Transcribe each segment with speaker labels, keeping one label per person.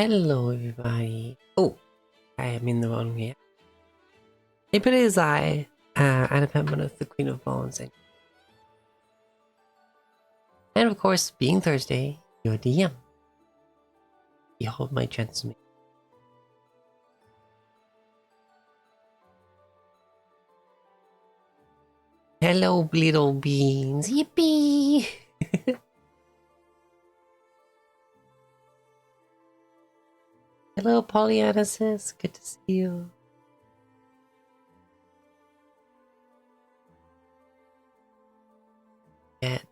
Speaker 1: Hello everybody. Oh, I am in the wrong here. It is I, Anna Pemberton, the Queen of Bones, and of course, being Thursday, your DM. Behold my transmission. Hello, little beans. Yippee! Hello, Pollyanna sis. Good to see you. Get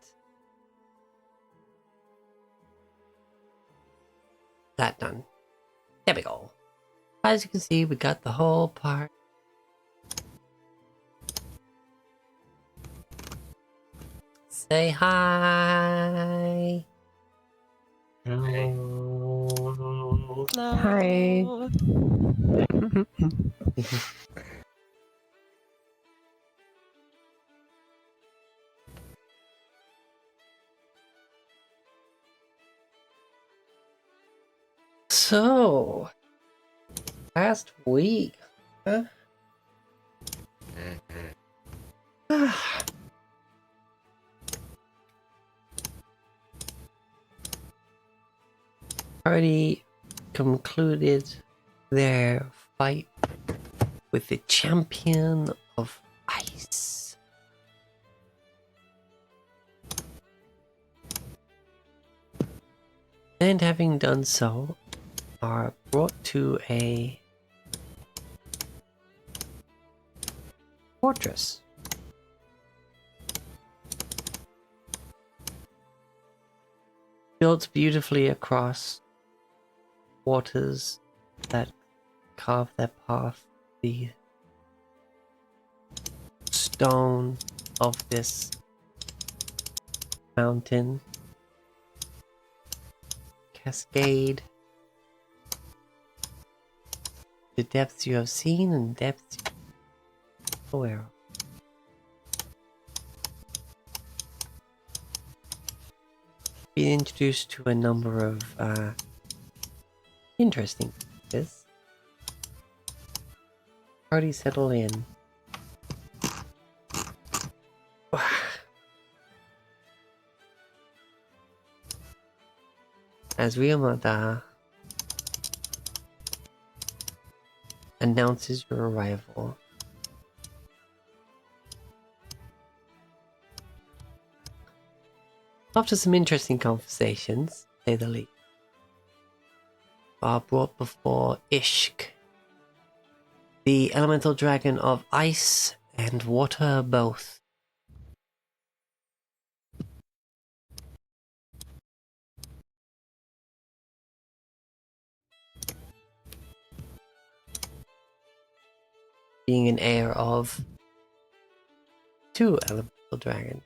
Speaker 1: that done. There we go. As you can see, we got the whole part. Say hi.
Speaker 2: Hello.
Speaker 3: Hi.
Speaker 1: So, last week, huh? Already concluded their fight with the champion of ice. And having done so, are brought to a fortress. Built beautifully across waters that carve their path, the stone of this mountain cascade. The depths you have seen and depths you are aware of. Been introduced to a number of interesting things. Already settled in. As Ryomada announces your arrival, after some interesting conversations, to say the least, are brought before Ishk, the elemental dragon of ice and water both. Being an heir of two elemental dragons.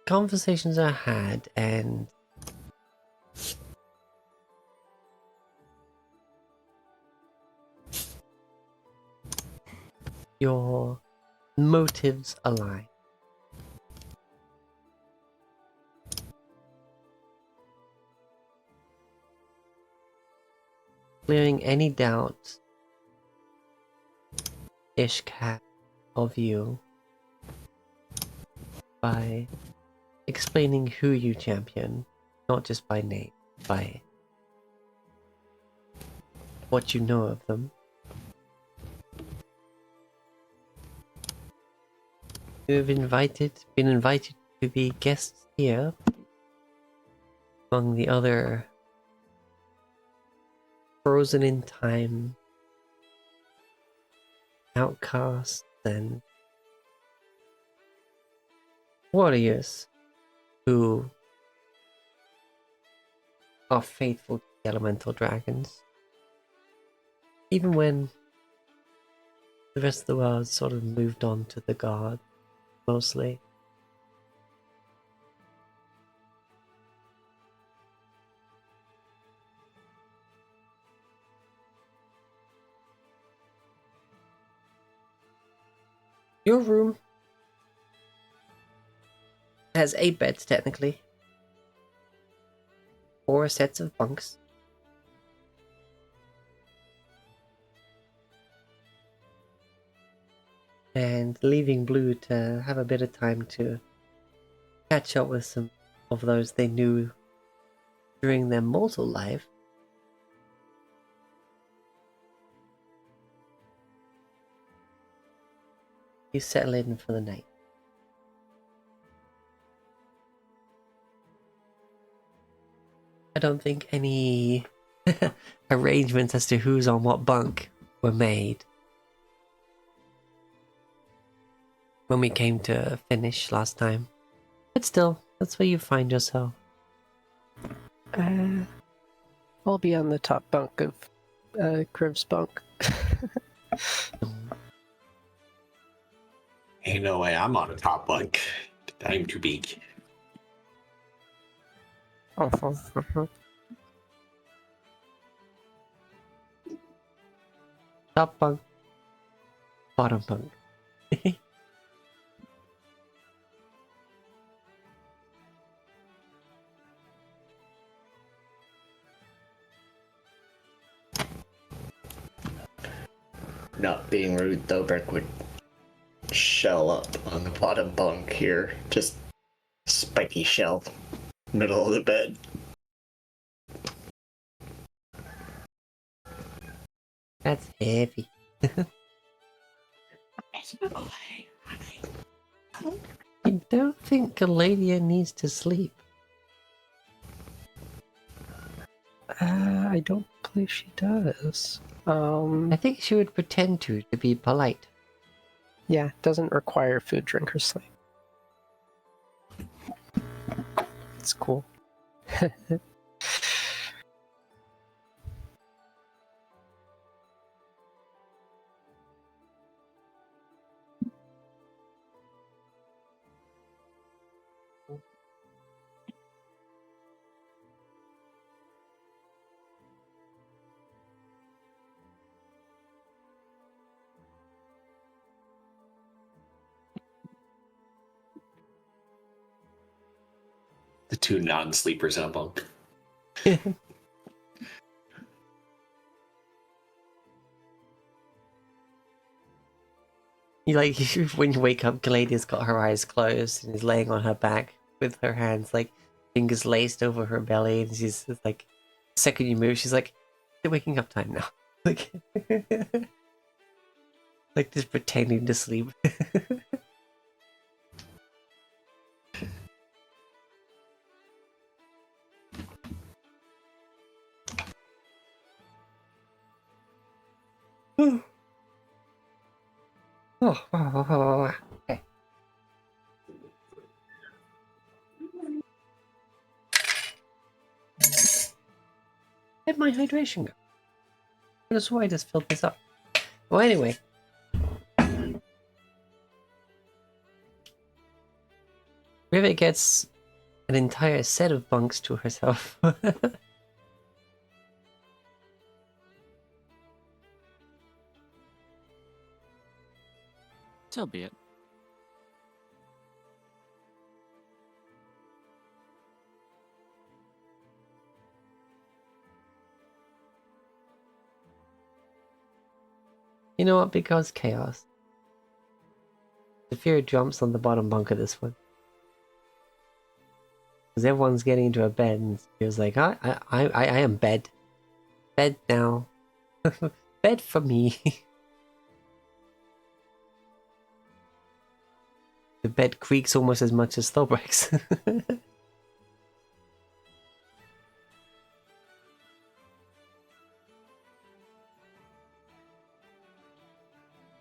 Speaker 1: Conversations are had, and your motives align. Clearing any doubts Ishk had of you by explaining who you champion, not just by name, by what you know of them. You have been invited to be guests here, among the other frozen in time outcasts and warriors who are faithful to the elemental dragons, even when the rest of the world sort of moved on to the god, mostly. Your room has 8 beds technically. 4 sets of bunks. And leaving Blue to have a bit of time to catch up with some of those they knew during their mortal life. You settle in for the night. I don't think any arrangements as to who's on what bunk were made when we came to finish last time. But still, that's where you find yourself.
Speaker 3: I'll be on the top bunk of Crib's bunk.
Speaker 2: Ain't no way I'm on a top bunk. I'm too big.
Speaker 1: Top bunk, bottom bunk.
Speaker 4: Not being rude, Dobrik would shell up on the bottom bunk here. Just spiky shell. Middle of the bed.
Speaker 1: That's heavy. You don't think Galadia needs to sleep?
Speaker 3: I don't believe she does.
Speaker 1: I think she would pretend to be polite.
Speaker 3: Yeah, doesn't require food, drink, or sleep. It's cool.
Speaker 2: The 2 non-sleepers on a bunk.
Speaker 1: You like when you wake up, Galadia's got her eyes closed and is laying on her back with her hands like fingers laced over her belly, and she's just, like, the second you move, she's like, "It's waking up time now," like, like just pretending to sleep. Okay. Where'd my hydration go? That's why I just filled this up. Well, anyway. Rivet gets an entire set of bunks to herself.
Speaker 5: So be it.
Speaker 1: You know what? Because chaos. Saphira jumps on the bottom bunk of this one. Because everyone's getting into a bed, and she was like, I am bed. Bed now. Bed for me. The bed creaks almost as much as Thobrik's.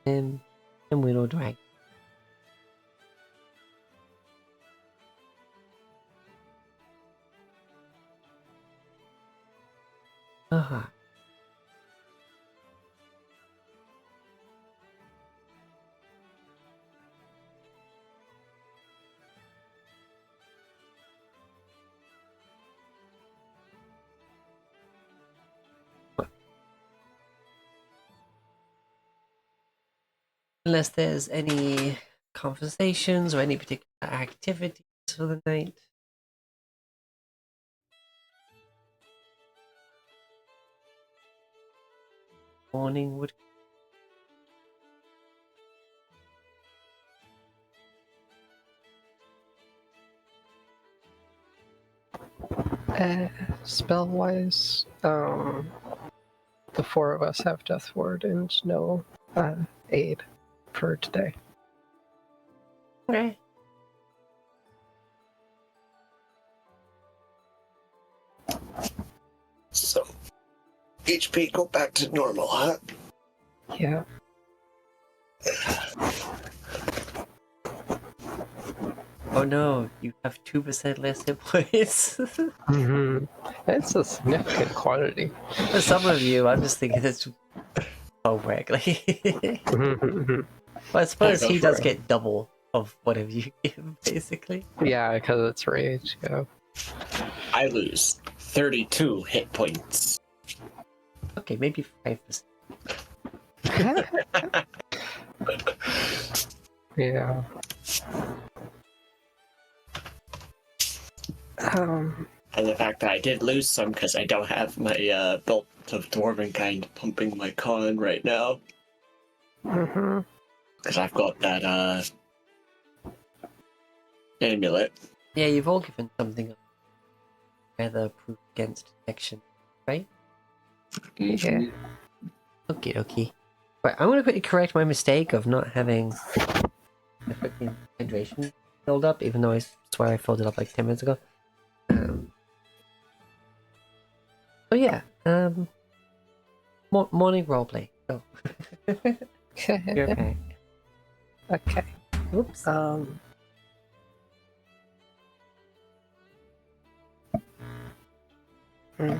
Speaker 1: and Willow Dragon. Aha. Unless there's any conversations or any particular activity for the night. Morning would.
Speaker 3: Spell wise, the four of us have Death Ward and no aid for today.
Speaker 1: Okay.
Speaker 4: So, HP go back to normal, huh?
Speaker 3: Yeah.
Speaker 1: Oh no, you have 2% less hit points.
Speaker 3: Mm-hmm. It's a significant quantity.
Speaker 1: For some of you, I'm just thinking it's homework. Like,
Speaker 3: Mhm.
Speaker 1: well, I suppose
Speaker 4: go
Speaker 1: he
Speaker 4: for
Speaker 1: does
Speaker 4: it.
Speaker 1: get double of whatever you give him, basically.
Speaker 3: Yeah, because it's rage. Yeah.
Speaker 4: I lose 32 hit points.
Speaker 1: Okay, maybe 5%.
Speaker 3: Yeah.
Speaker 4: And the fact that I did lose some because I don't have my belt of Dwarven kind pumping my con right now.
Speaker 3: Mm-hmm.
Speaker 4: Because I've got that amulet.
Speaker 1: Yeah, you've all given something rather proof against detection, right?
Speaker 3: Yeah.
Speaker 1: Okay, okay. Right, I'm gonna quickly correct my mistake of not having the freaking hydration filled up, even though I swear I filled it up like 10 minutes ago. So yeah, morning roleplay. Go. You're back.
Speaker 3: Okay.
Speaker 1: Oops.
Speaker 3: Hmm.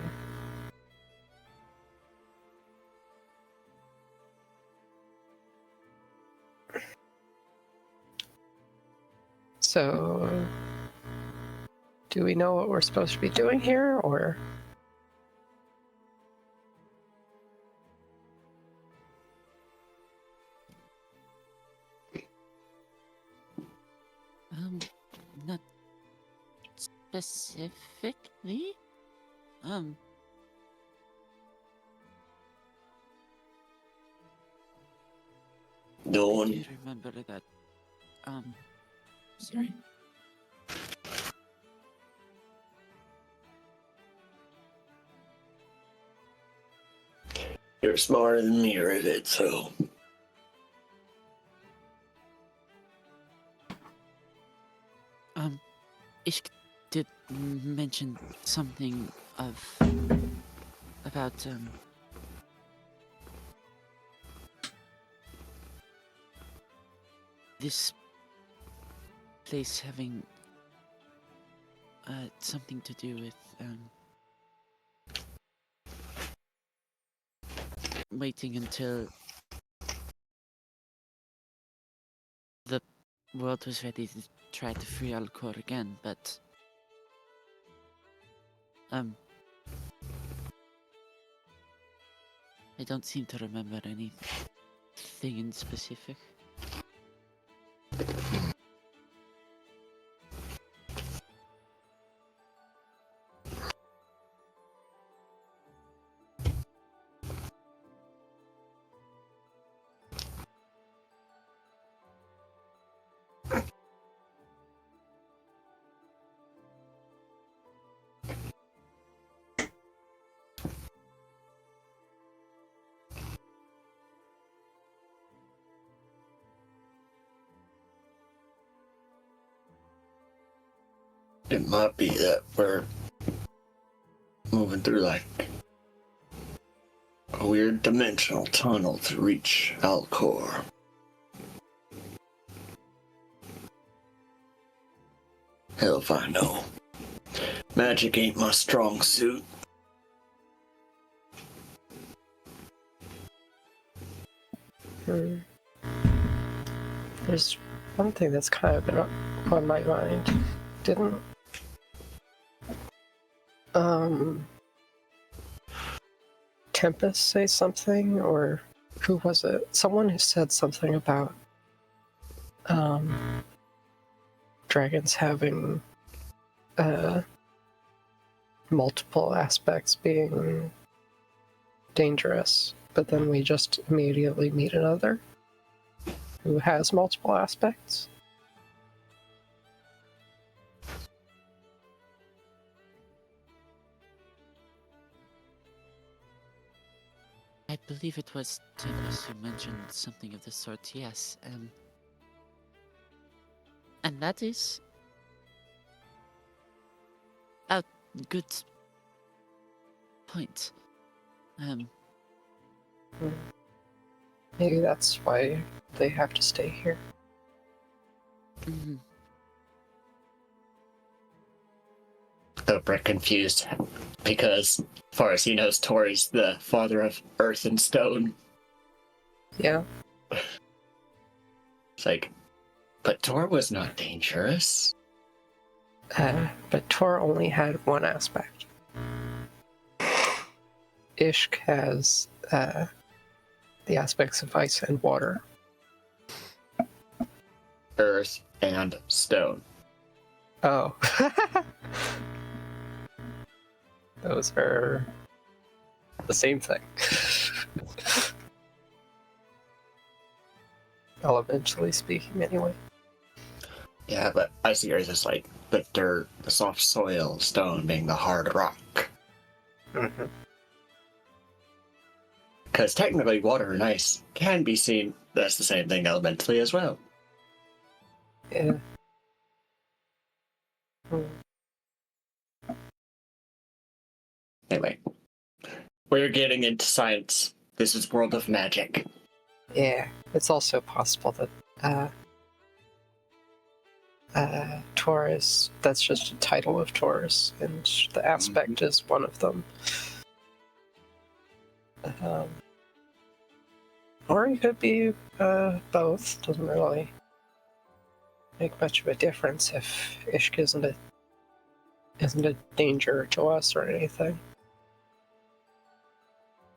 Speaker 3: So, do we know what we're supposed to be doing here, or?
Speaker 5: Not specifically.
Speaker 4: No
Speaker 5: I
Speaker 4: one.
Speaker 5: do remember that. Sorry.
Speaker 4: You're smarter than me, Rivet, so.
Speaker 5: Ishk did mention something about this place having something to do with waiting until the world was ready to try to free Alcor again, but I don't seem to remember anything in specific.
Speaker 4: It might be that we're moving through like a weird dimensional tunnel to reach Alcor. Hell if I know. Magic ain't my strong suit.
Speaker 3: There's one thing that's kind of been on my mind. Didn't Tempest say something, or who was it? Someone who said something about dragons having multiple aspects being dangerous, but then we just immediately meet another who has multiple aspects.
Speaker 5: I believe it was Timbus who mentioned something of the sort, yes. And that is a good point.
Speaker 3: Maybe that's why they have to stay here.
Speaker 5: Mhm.
Speaker 4: Oprah confused because, as far as he knows, Tori's the father of earth and stone.
Speaker 3: Yeah.
Speaker 4: It's like, but Tor was not dangerous.
Speaker 3: But Tor only had one aspect. Ishk has the aspects of ice and water.
Speaker 4: Earth and stone.
Speaker 3: Oh. Those are the same thing. Elementally speaking, anyway.
Speaker 4: Yeah, but icy earth is like the dirt, the soft soil, stone being the hard rock.
Speaker 3: Mm-hmm.
Speaker 4: Because technically water and ice can be seen, that's the same thing elementally as well.
Speaker 3: Yeah.
Speaker 4: Anyway, we're getting into science. This is World of Magic.
Speaker 3: Yeah. It's also possible that Taurus, that's just a title of Taurus, and the aspect is one of them. Or it could be both. Doesn't really make much of a difference if Ishk isn't a danger to us or anything.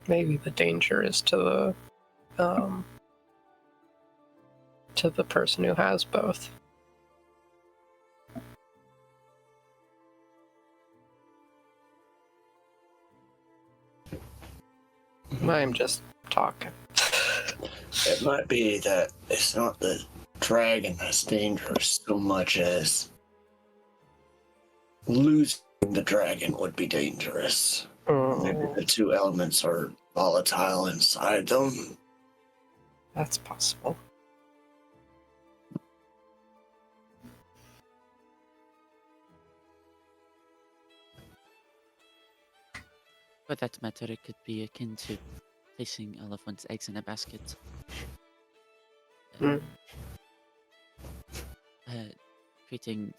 Speaker 3: Maybe the danger is to the person who has both. I'm just talking.
Speaker 4: It might be that it's not the dragon that's dangerous so much as losing the dragon would be dangerous. Maybe the two elements are volatile inside them.
Speaker 3: That's possible.
Speaker 5: For that matter, it could be akin to placing all of one's eggs in a basket.
Speaker 3: Mm.
Speaker 5: Creating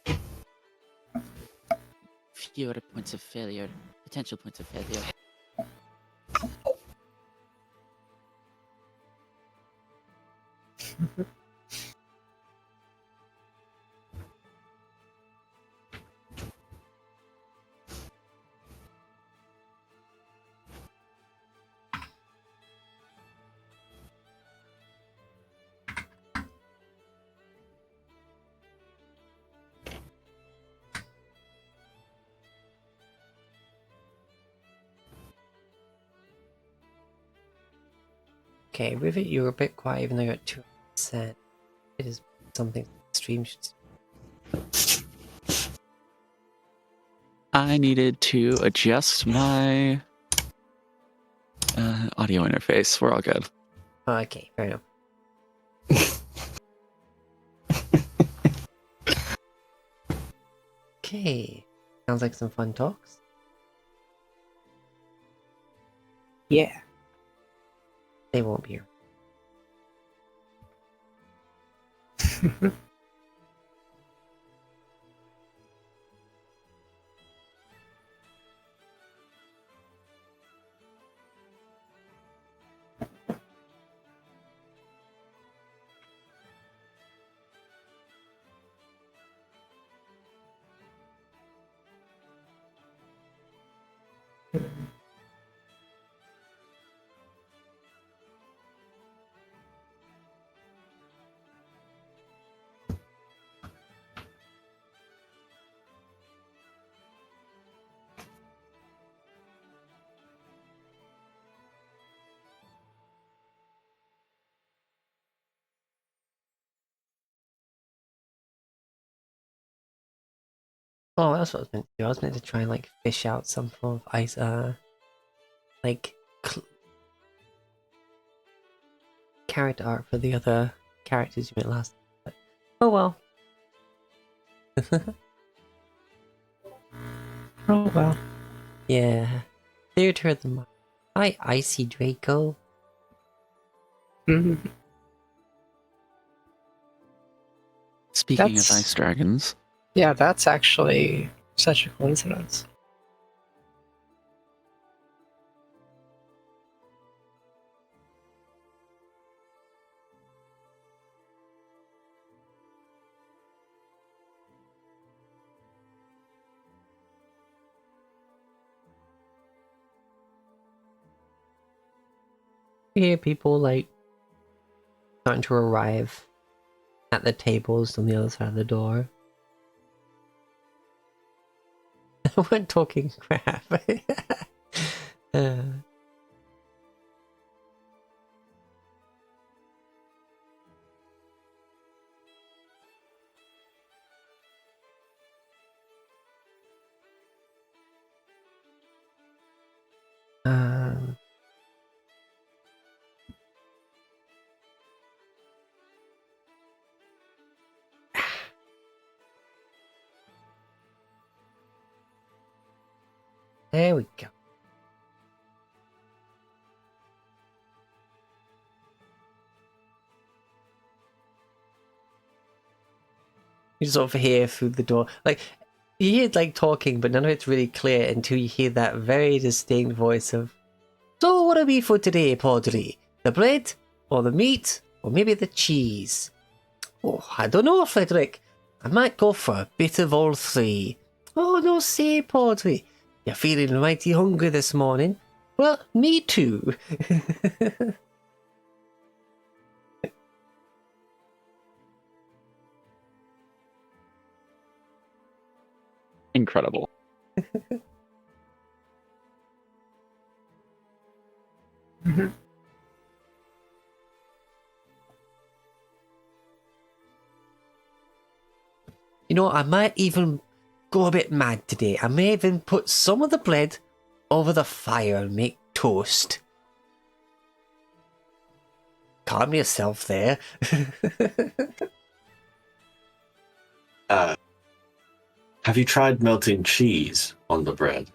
Speaker 5: fewer points of failure, potential points of failure.
Speaker 1: Okay, with it, you were a bit quiet, even though you're at 2%. It is something the stream should.
Speaker 6: I needed to adjust my audio interface. We're all good.
Speaker 1: Okay, fair enough. Okay, sounds like some fun talks.
Speaker 3: Yeah.
Speaker 1: They won't be here. Oh, that's what I was meant to do. I was meant to try and like fish out some form of ice, like character art for the other characters you met last. But, oh well.
Speaker 3: Oh well.
Speaker 1: Yeah. Theater of the Mind. Hi, Icy Draco.
Speaker 3: Mhm.
Speaker 6: Speaking
Speaker 3: That's-
Speaker 6: of ice dragons,
Speaker 3: Yeah, that's actually such a coincidence.
Speaker 1: You hear people like starting to arrive at the tables on the other side of the door. We're talking crap. uh, um, there we go. You just sort of hear through the door, like you hear like talking, but none of it's really clear until you hear that very distinct voice of, "So what are we for today, Podri? The bread, or the meat, or maybe the cheese? Oh, I don't know, Frederick. I might go for a bit of all three. Oh, no, say, Podri, you're feeling mighty hungry this morning. Well, me too."
Speaker 6: incredible.
Speaker 3: Mhm.
Speaker 1: You know, I might even go a bit mad today. I may even put some of the bread over the fire and make toast. Calm yourself there.
Speaker 2: Have you tried melting cheese on the bread?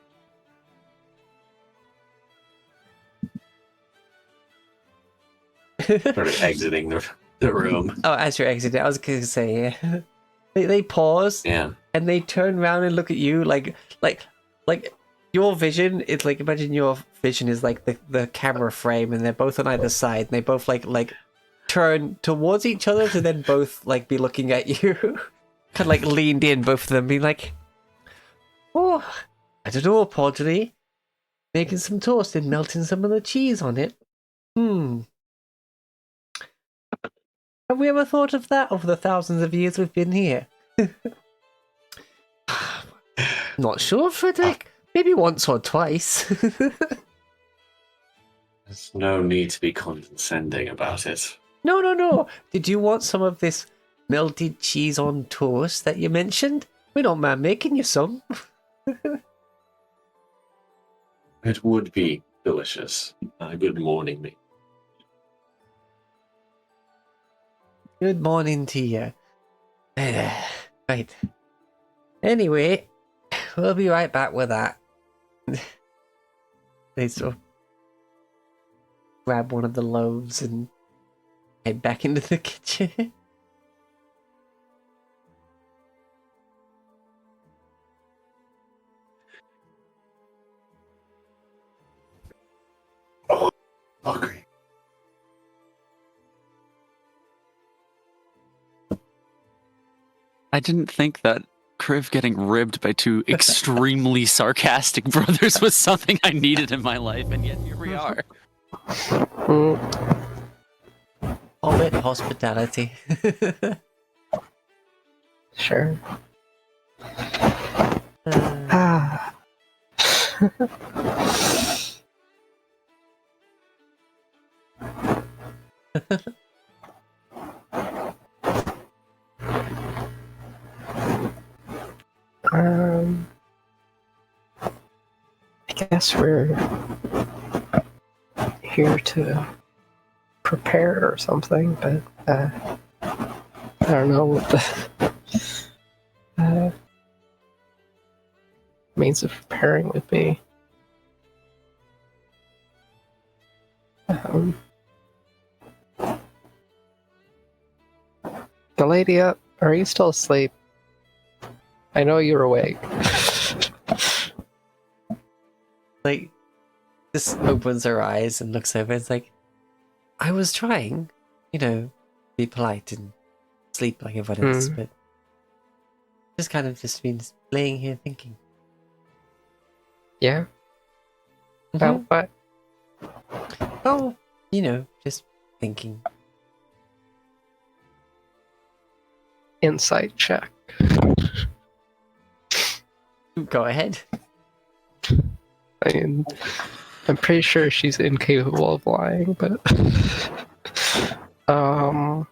Speaker 2: Sort of exiting the room.
Speaker 1: Oh, as you're exiting, I was going to say, yeah. They pause
Speaker 2: Yeah.
Speaker 1: and they turn around and look at you like your vision. It's like, imagine your vision is like the camera frame, and they're both on either side, and they both like turn towards each other to then both like be looking at you, kind of like leaned in, both of them being like, "Oh, I don't know, Podri, making some toast and melting some of the cheese on it. Have we ever thought of that over the thousands of years we've been here?" Not sure, Frederick. Maybe once or twice.
Speaker 2: There's no need to be condescending about it.
Speaker 1: No. Did you want some of this melted cheese on toast that you mentioned? We don't mind making you some.
Speaker 2: It would be delicious. Good morning, me.
Speaker 1: Good morning to you. Right. Anyway, we'll be right back with that. They sort of grab one of the loaves and head back into the kitchen.
Speaker 2: Oh, hungry.
Speaker 6: I didn't think that Kriv getting ribbed by two extremely sarcastic brothers was something I needed in my life, and yet here we are.
Speaker 3: Mm.
Speaker 1: All it hospitality.
Speaker 3: Sure.
Speaker 1: Uh,
Speaker 3: Ah. I guess we're here to prepare or something, but I don't know what the means of preparing would be. The lady up, are you still asleep? I know you're awake.
Speaker 1: Like, just opens her eyes and looks over. It's like, I was trying, be polite and sleep like everyone else, but just kind of just been laying here thinking.
Speaker 3: Yeah? About what?
Speaker 1: Oh, just thinking.
Speaker 3: Insight check.
Speaker 1: Go ahead.
Speaker 3: I mean, I'm pretty sure she's incapable of lying, but oh,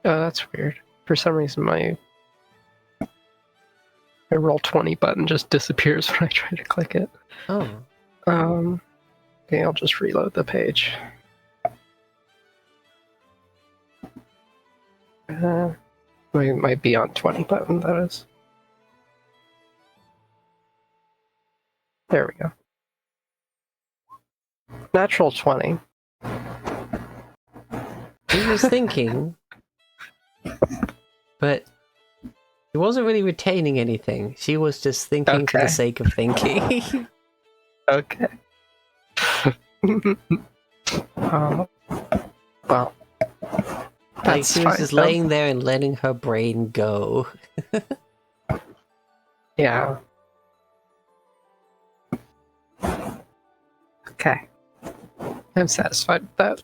Speaker 3: that's weird. For some reason, my Roll20 button just disappears when I try to click it.
Speaker 1: Oh.
Speaker 3: Okay, I'll just reload the page. My Beyond 20 button, that is. There we go. Natural 20.
Speaker 1: He was thinking, but he wasn't really retaining anything. She was just thinking for the
Speaker 3: Okay.
Speaker 1: sake of thinking.
Speaker 3: Okay. Well,
Speaker 1: Like,
Speaker 3: that's
Speaker 1: she was
Speaker 3: fine,
Speaker 1: just
Speaker 3: though.
Speaker 1: laying there and letting her brain go.
Speaker 3: Yeah. Okay. I'm satisfied with that.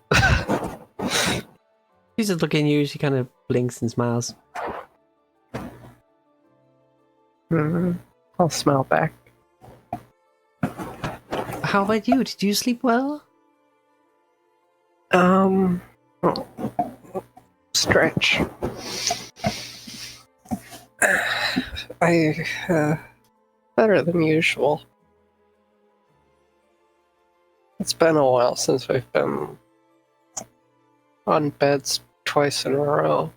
Speaker 1: She's just looking at you, she kind of blinks and smiles.
Speaker 3: I'll smile back.
Speaker 1: How about you? Did you sleep well?
Speaker 3: Stretch. Better than usual. It's been a while since we've been on beds twice in a row.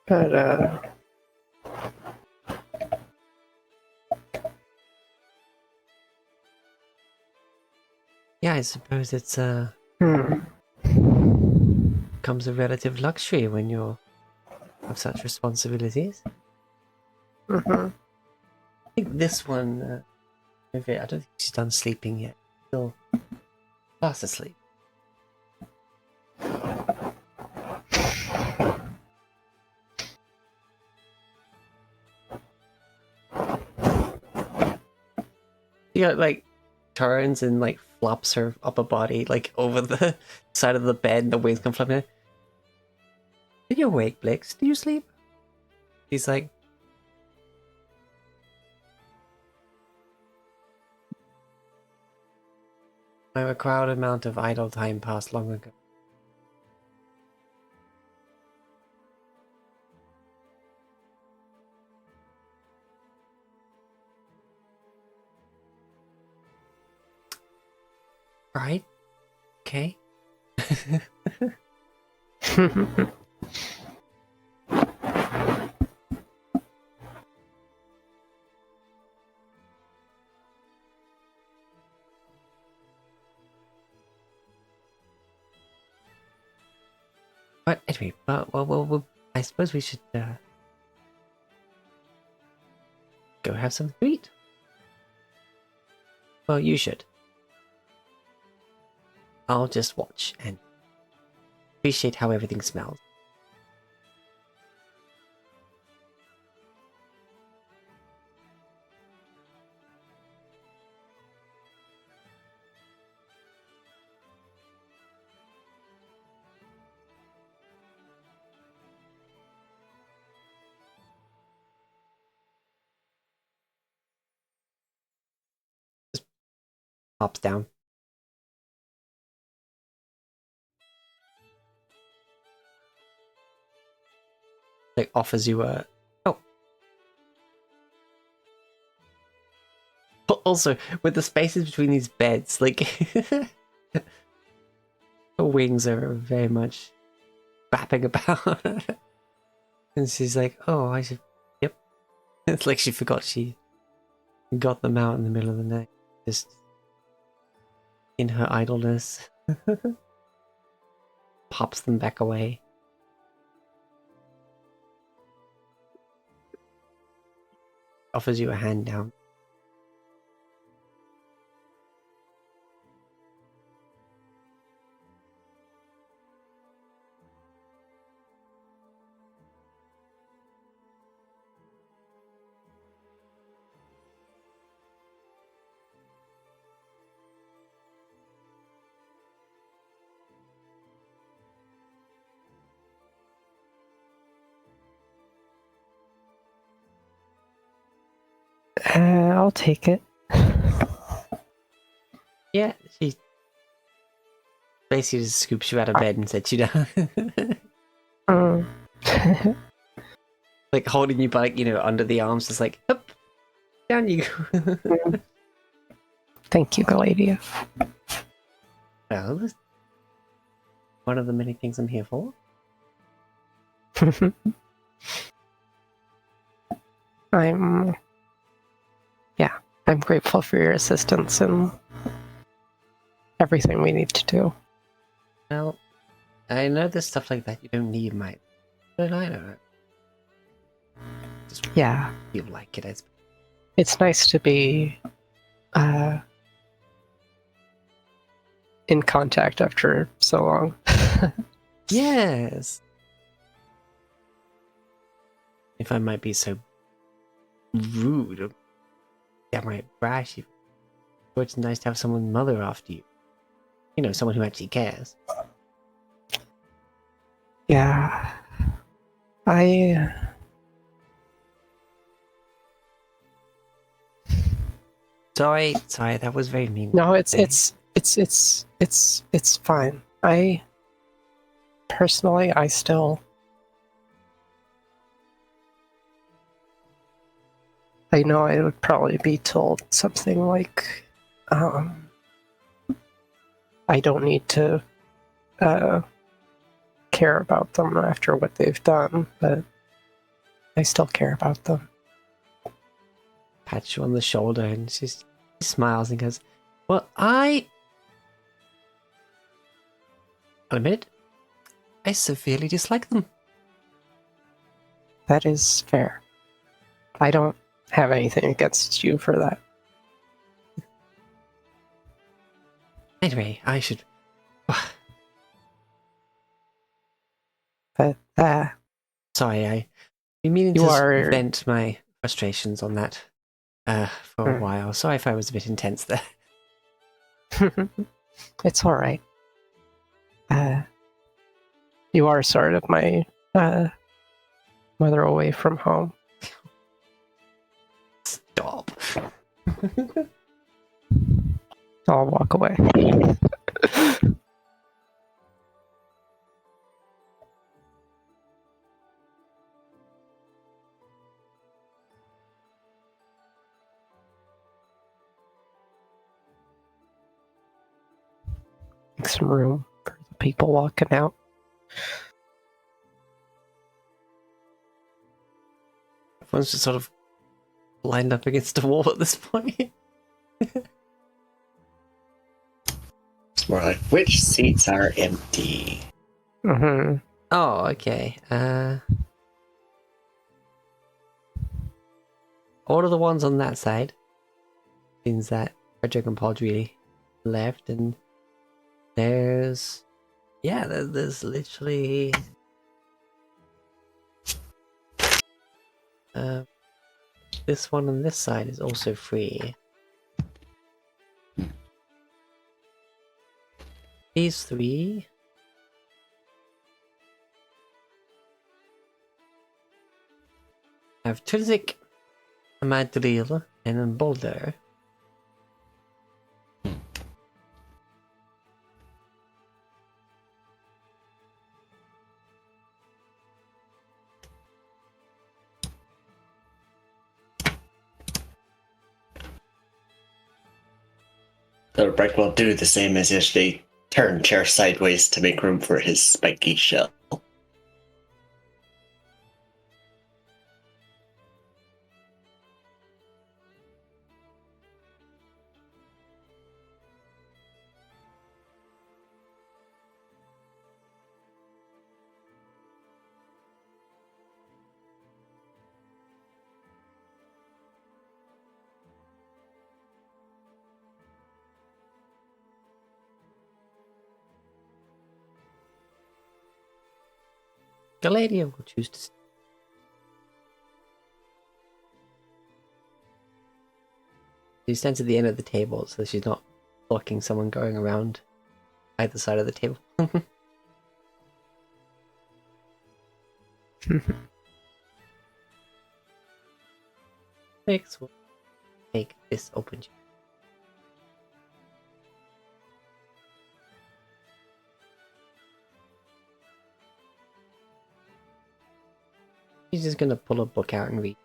Speaker 3: But
Speaker 1: Yeah, I suppose it's comes a relative luxury when you have such responsibilities. I think this one, maybe I don't think she's done sleeping yet. Still fast asleep. She like turns and like flops her upper body like over the side of the bed, and the wings come flapping. Are you awake, Blix? Do you sleep? He's like, a crowded amount of idle time passed long ago. Right? Okay. But anyway, well, I suppose we should go have something to eat. Well, you should. I'll just watch and appreciate how everything smells. Hops down. Like offers you a But also with the spaces between these beds, like the wings are very much wrapping about. And she's like, "Oh, I should." Yep. It's like she forgot she got them out in the middle of the night, just in her idleness. Pops them back away. Offers you a hand down.
Speaker 3: I'll take it.
Speaker 1: Yeah, she basically just scoops you out of bed and sets you down.
Speaker 3: Mm.
Speaker 1: Like holding you by, like, under the arms, just like, up, down you go.
Speaker 3: Thank you, Galadia.
Speaker 1: Well, that's one of the many things I'm here for.
Speaker 3: I'm grateful for your assistance and everything we need to do.
Speaker 1: Well, I know there's stuff like that you don't need my, but I don't know. Just
Speaker 3: Yeah,
Speaker 1: feel like it is.
Speaker 3: it's nice to be in contact after so long.
Speaker 1: Yes. If I might be so rude or downright brash, it's nice to have someone mother after you. Someone who actually cares.
Speaker 3: Yeah,
Speaker 1: Sorry, that was very mean.
Speaker 3: no, it's fine. I personally, I know I would probably be told something like, I don't need to care about them after what they've done, but I still care about them.
Speaker 1: Pats you on the shoulder and she smiles and goes, "Well, I'll admit it, I severely dislike them."
Speaker 3: That is fair. I don't have anything against you for that.
Speaker 1: Anyway, I should.
Speaker 3: But
Speaker 1: Sorry, I've been meaning
Speaker 3: You
Speaker 1: to
Speaker 3: are-
Speaker 1: vent my frustrations on that for a while. Sorry if I was a bit intense there.
Speaker 3: it's all right. You are sort of my mother away from home.
Speaker 1: Stop.
Speaker 3: I'll walk away. Make some room for the people walking out.
Speaker 1: Everyone's just sort of lined up against a wall at this point.
Speaker 4: It's more like, which seats are empty?
Speaker 3: Mm-hmm.
Speaker 1: Oh, okay. All of the ones on that side means that Dragonfall really left, and there's literally this one on this side is also free. These three have Tilzik, Amadril, and then Boulder.
Speaker 4: Thoberk will do the same as yesterday. Turn chair sideways to make room for his spiky shell.
Speaker 1: Galadia will choose to stay. She stands at the end of the table, so she's not blocking someone going around either side of the table. Six will take this open chair. She's just gonna pull a book out and read.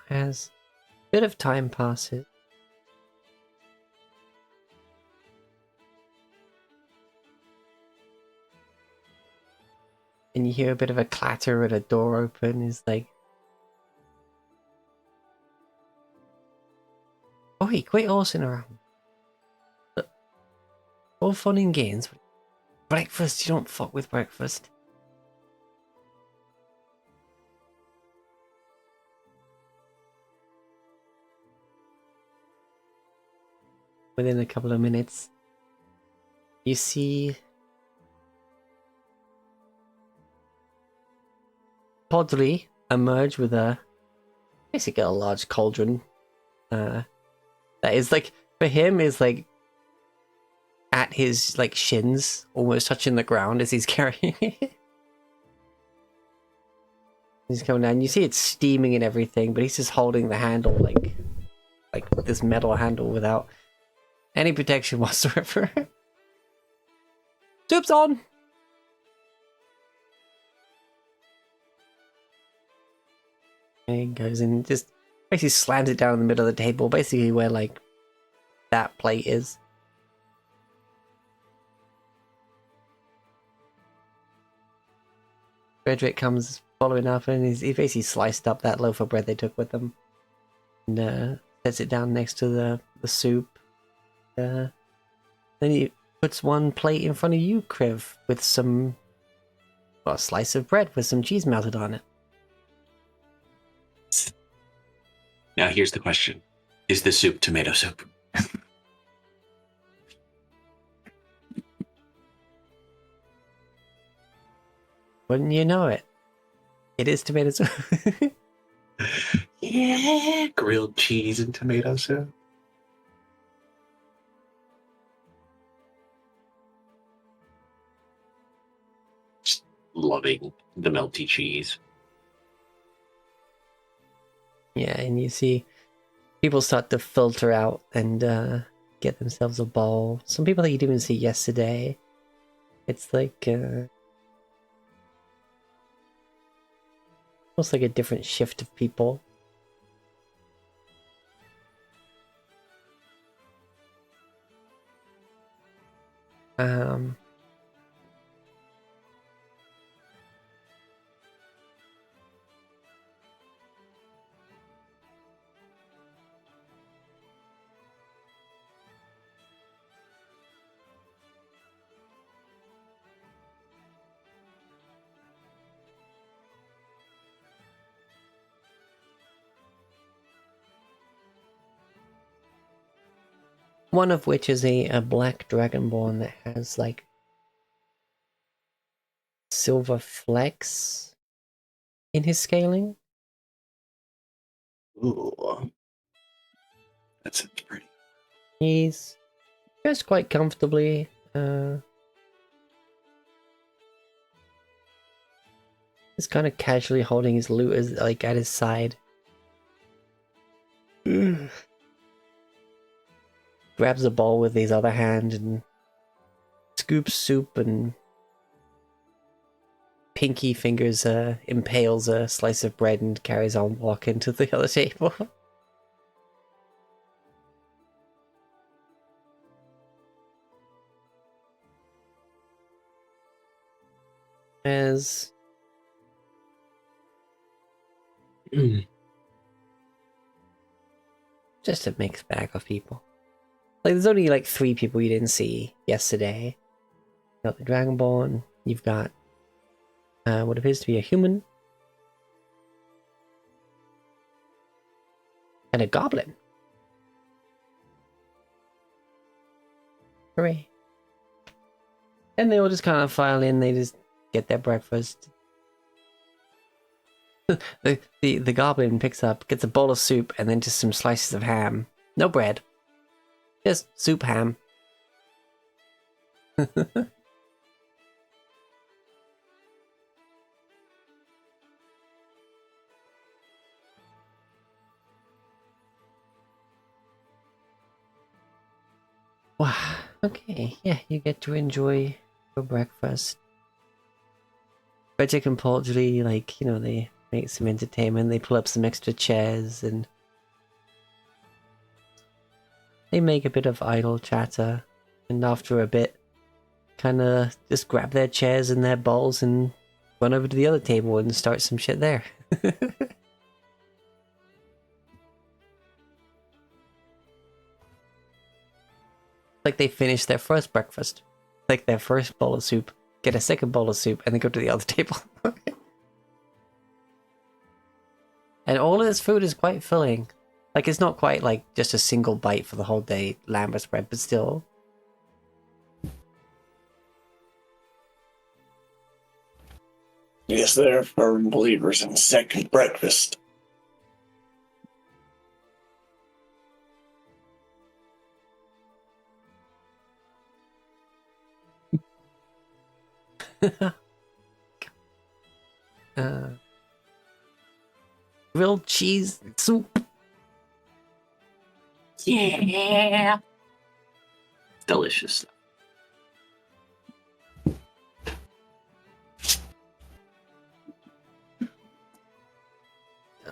Speaker 1: As a bit of time passes, and you hear a bit of a clatter and a door open. Is like, oi, quit horsing around. All fun and games. Breakfast, you don't fuck with breakfast. Within a couple of minutes, you see Podri emerge with basically a large cauldron. That is like, for him, is like at his like shins, almost touching the ground as he's carrying it. He's coming down. You see it's steaming and everything, but he's just holding the handle like this metal handle without any protection whatsoever. Soup's on! And he goes and just basically slams it down in the middle of the table, basically where like that plate is. Frederick comes following up, and he basically sliced up that loaf of bread they took with them, and sets it down next to the soup. Then he puts one plate in front of you, Kriv, with some, well, a slice of bread with some cheese melted on it.
Speaker 2: Now here's the question. Is the soup tomato soup?
Speaker 1: Wouldn't you know it? It is tomato soup.
Speaker 2: Yeah, grilled cheese and tomato soup. Just loving the melty cheese.
Speaker 1: Yeah, and you see people start to filter out and get themselves a bowl. Some people that you didn't even see yesterday. It's like almost like a different shift of people. One of which is a black dragonborn that has like silver flecks in his scaling.
Speaker 2: Ooh. That's pretty.
Speaker 1: He's dressed quite comfortably. He's kind of casually holding his loot as, like, at his side. Grabs a bowl with his other hand and scoops soup, and pinky fingers impales a slice of bread and carries on walking to the other table. As just a mixed bag of people. Like, there's only like 3 people you didn't see yesterday. You got the Dragonborn, you've got what appears to be a human, and a goblin. Hooray. And they all just kind of file in, they just get their breakfast. the goblin gets a bowl of soup and then just some slices of ham. No bread. Just soup ham. Wow. Okay, yeah, you get to enjoy your breakfast. Frederick and Poultry, like, you know, they make some entertainment, they pull up some extra chairs, and they make a bit of idle chatter, and after a bit, kind of just grab their chairs and their bowls and run over to the other table and start some shit there. Like they finish their first breakfast, like their first bowl of soup, get a second bowl of soup, and then go to the other table. And all of this food is quite filling. Like, it's not quite like just a single bite for the whole day Lambert spread, but still.
Speaker 2: Yes, they're firm believers in second breakfast.
Speaker 1: Grilled cheese soup.
Speaker 6: Yeah. Delicious.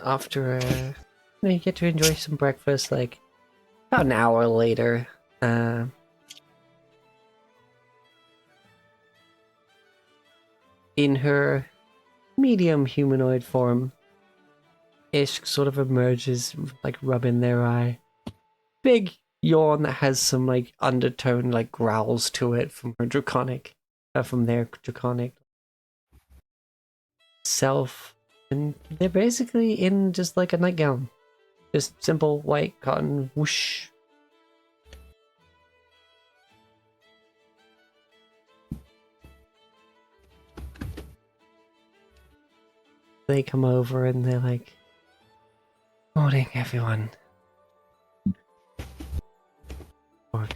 Speaker 1: After you get to enjoy some breakfast, like about an hour later. In her medium humanoid form, Ishk sort of emerges, like rubbing their eye. Big yawn that has some like undertone, like growls to it from her draconic, from their draconic self, and they're basically in just like a nightgown, just simple white cotton whoosh. They come over and they're like, "Morning, everyone." Or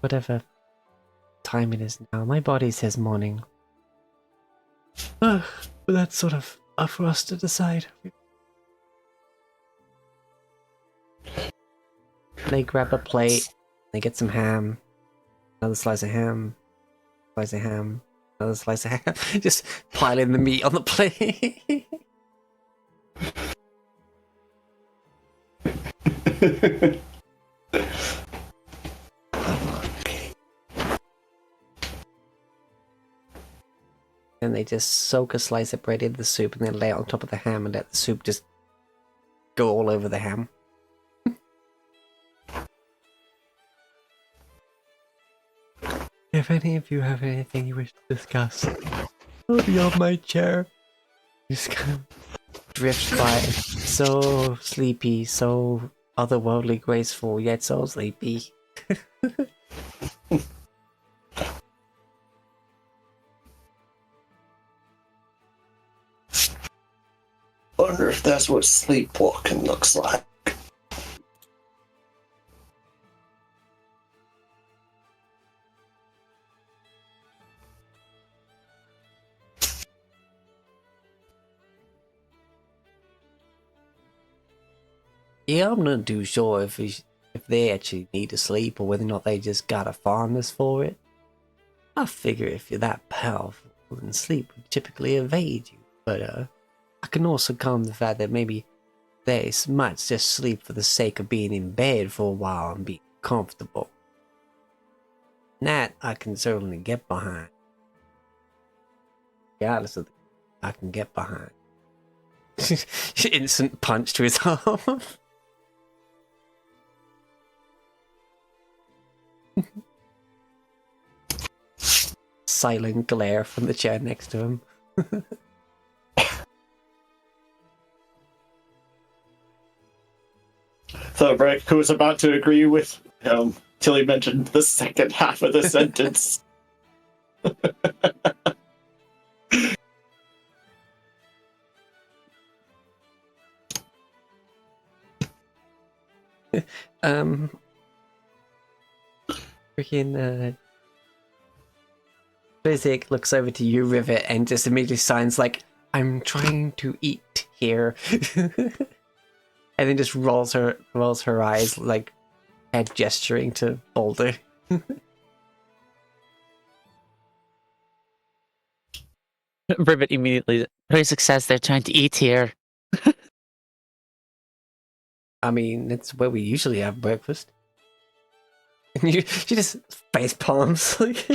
Speaker 1: whatever time it is now. My body says morning. But that's sort of up for us to decide. They grab a plate, they get some ham, another slice of ham, slice of ham, another slice of ham. Just piling the meat on the plate. And they just soak a slice of bread in the soup and then lay it on top of the ham and let the soup just go all over the ham. If any of you have anything you wish to discuss, I'll be on my chair. Just kind of drift by. So sleepy, so otherworldly graceful, yet so sleepy.
Speaker 4: wonder if that's what sleepwalking looks like.
Speaker 1: Yeah, I'm not too sure if they actually need to sleep or whether or not they just got a fondness for it. I figure if you're that powerful, then sleep would typically evade you. But I can also come to the fact that maybe they might just sleep for the sake of being in bed for a while and being comfortable. That I can certainly get behind. Regardless of I can get behind. Instant punch to his arm. Silent glare from the chair next to him.
Speaker 4: Thorbeck, who was about to agree with him till he mentioned the second half of the sentence.
Speaker 1: Freaking Physic looks over to you, Rivet, and just immediately signs like, I'm trying to eat here. And then just rolls her eyes, like head gesturing to Boulder.
Speaker 5: Rivet immediately. Very success. They're trying to eat here.
Speaker 1: I mean, it's where we usually have breakfast. And she just face palms. Like,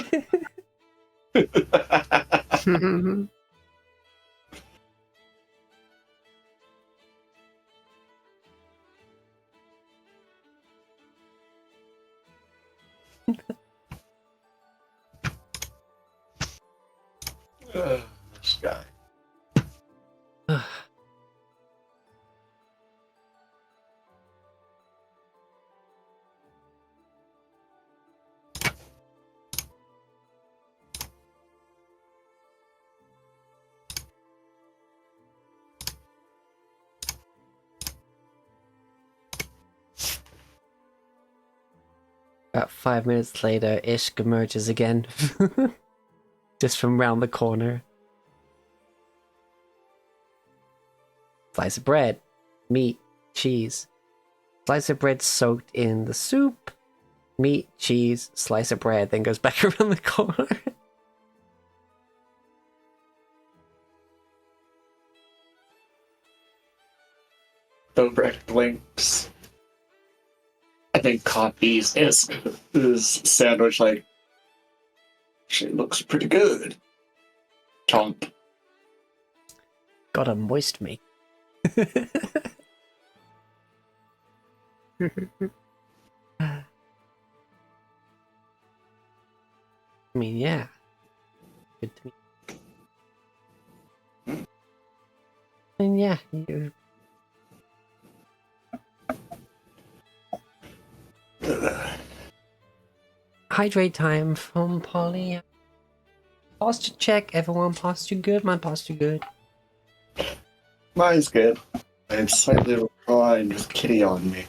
Speaker 4: This guy.
Speaker 1: About 5 minutes later, Ishk emerges again. Just from round the corner. Slice of bread, meat, cheese. Slice of bread soaked in the soup. Meat, cheese, slice of bread, then goes back around the corner.
Speaker 4: Thorbeck blinks. I think copies his sandwich like, she looks pretty good. Chomp.
Speaker 1: Got a moist me. I mean, yeah. Good to me. And yeah, you hydrate time from Polly. Posture check. Everyone posture good? My posture good.
Speaker 4: Mine's good. I'm slightly reclined with Kitty on me.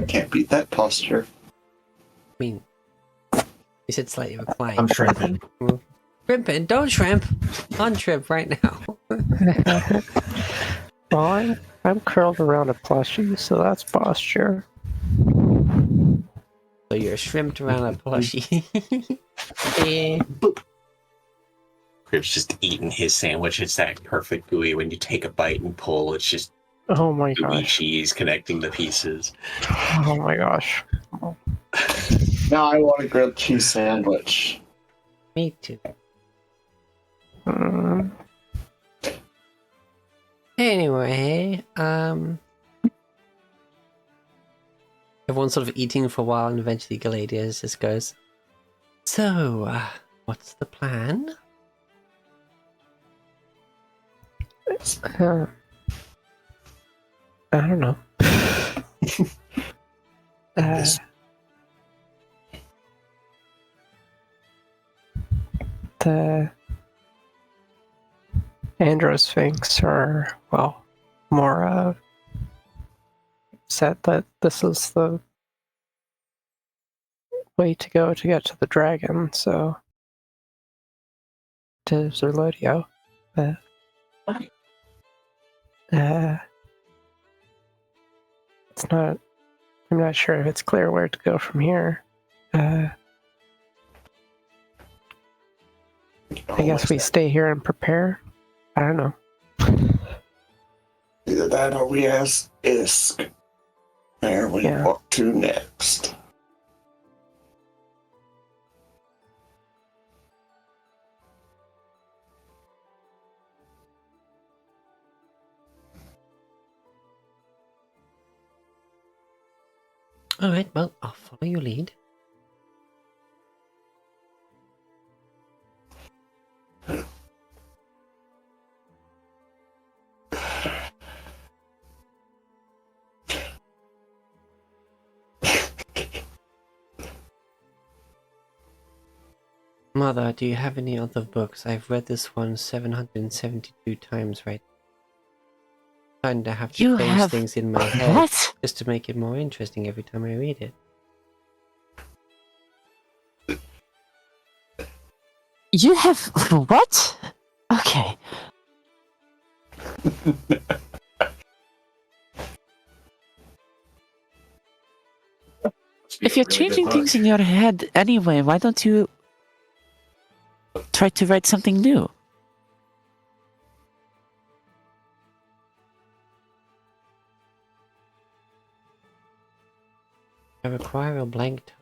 Speaker 4: Can't beat that posture.
Speaker 1: I mean, you said slightly reclined.
Speaker 2: I'm shrimping.
Speaker 1: Shrimping? Don't shrimp! Unshrimp right now.
Speaker 3: Well, I'm curled around a plushie, so that's posture.
Speaker 1: So you're shrimped around a plushie.
Speaker 3: Eh.
Speaker 2: Crib's just eating his sandwich. It's that perfect gooey when you take a bite and pull. It's just
Speaker 3: Oh my
Speaker 2: gooey
Speaker 3: gosh.
Speaker 2: cheese connecting the pieces.
Speaker 3: Oh my gosh.
Speaker 4: Now I want a grilled cheese sandwich.
Speaker 1: Me too.
Speaker 3: Mm,
Speaker 1: Anyway, everyone's sort of eating for a while, and eventually Galadius just goes, So, what's the plan?
Speaker 3: I don't know. Androsphinx are, well, more set that this is the way to go to get to the dragon, so to Zerlodio. But it's not. I'm not sure if it's clear where to go from here. I guess we stay here and prepare. I don't know.
Speaker 4: Either that or we ask Ishk where we walk to next.
Speaker 1: Alright, well, I'll follow your lead. Mother, do you have any other books? I've read this one 772 times, right? Kind of have to
Speaker 6: You
Speaker 1: change
Speaker 6: have-
Speaker 1: things in my head
Speaker 6: What?
Speaker 1: just to make it more interesting every time I read it.
Speaker 6: You have what? Okay. If you're changing things in your head anyway, why don't you try to write something new?
Speaker 1: I require a blank time.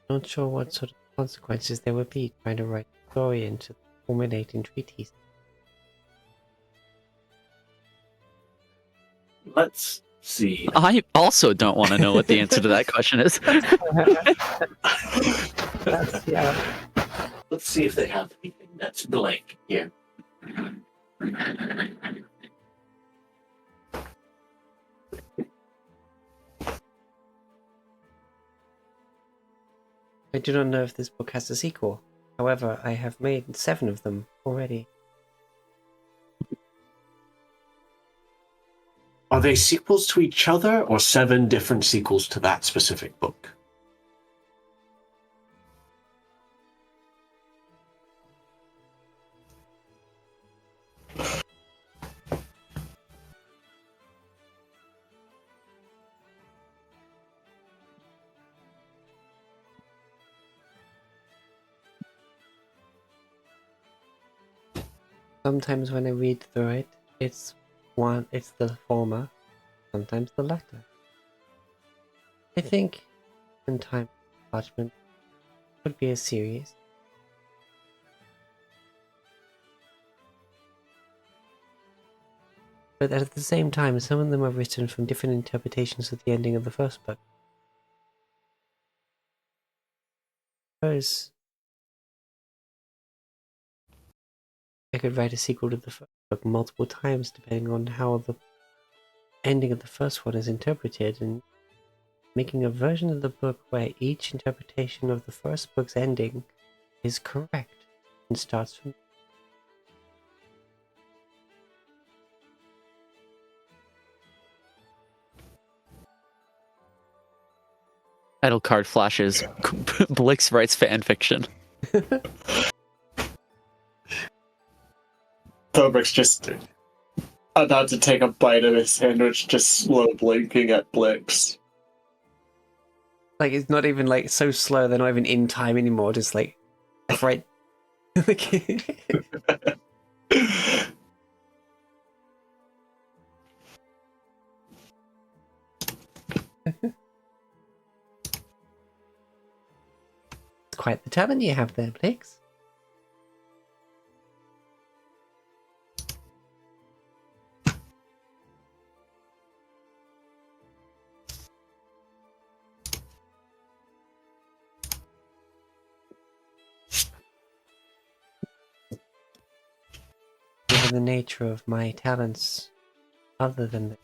Speaker 1: Not sure what sort of consequences there would be trying to write a story into formulating treaties.
Speaker 2: Let's see.
Speaker 6: I also don't want to know what the answer to that question is.
Speaker 3: That's, yeah.
Speaker 2: Let's see if they have anything that's blank here.
Speaker 1: I do not know if this book has a sequel. However, I have made 7 of them already.
Speaker 2: Are they sequels to each other or 7 different sequels to that specific book?
Speaker 1: Sometimes when I read through it, it's the former, sometimes the latter. I think in time parchment would be a series. But at the same time, some of them are written from different interpretations of the ending of the first book. Suppose I could write a sequel to the first book multiple times depending on how the ending of the first one is interpreted, and making a version of the book where each interpretation of the first book's ending is correct and starts from.
Speaker 6: Title card flashes. Blix writes fanfiction.
Speaker 4: Tobrik's just about to take a bite of his sandwich, just slow blinking at Blix.
Speaker 1: Like, it's not even like so slow, they're not even in time anymore, just like right. It's quite the talent you have there, Blix. Given the nature of my talents, other than that.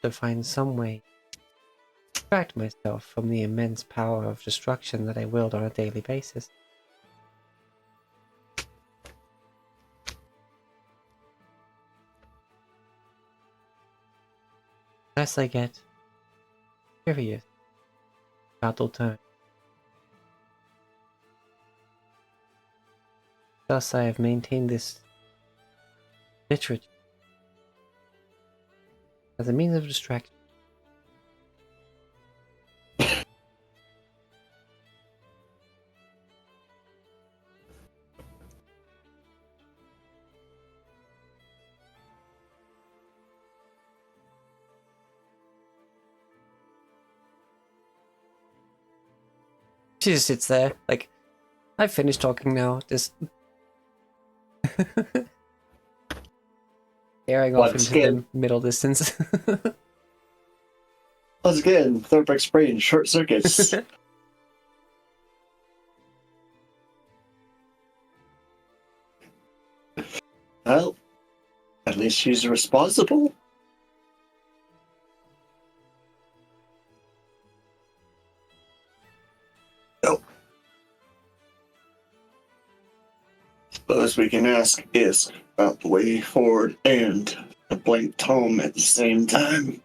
Speaker 1: to find some way to distract myself from the immense power of destruction that I wield on a daily basis. Less I get curious about alternative. Thus I have maintained this literature as a means of distraction. She just sits there, like, I've finished talking now, just staring off
Speaker 4: Once
Speaker 1: into
Speaker 4: again.
Speaker 1: the middle distance.
Speaker 4: Once again, Thornberg's brain short circuits. Well, at least she's responsible. No. Suppose we can ask Ishk about the way forward and the blank tome at the same time.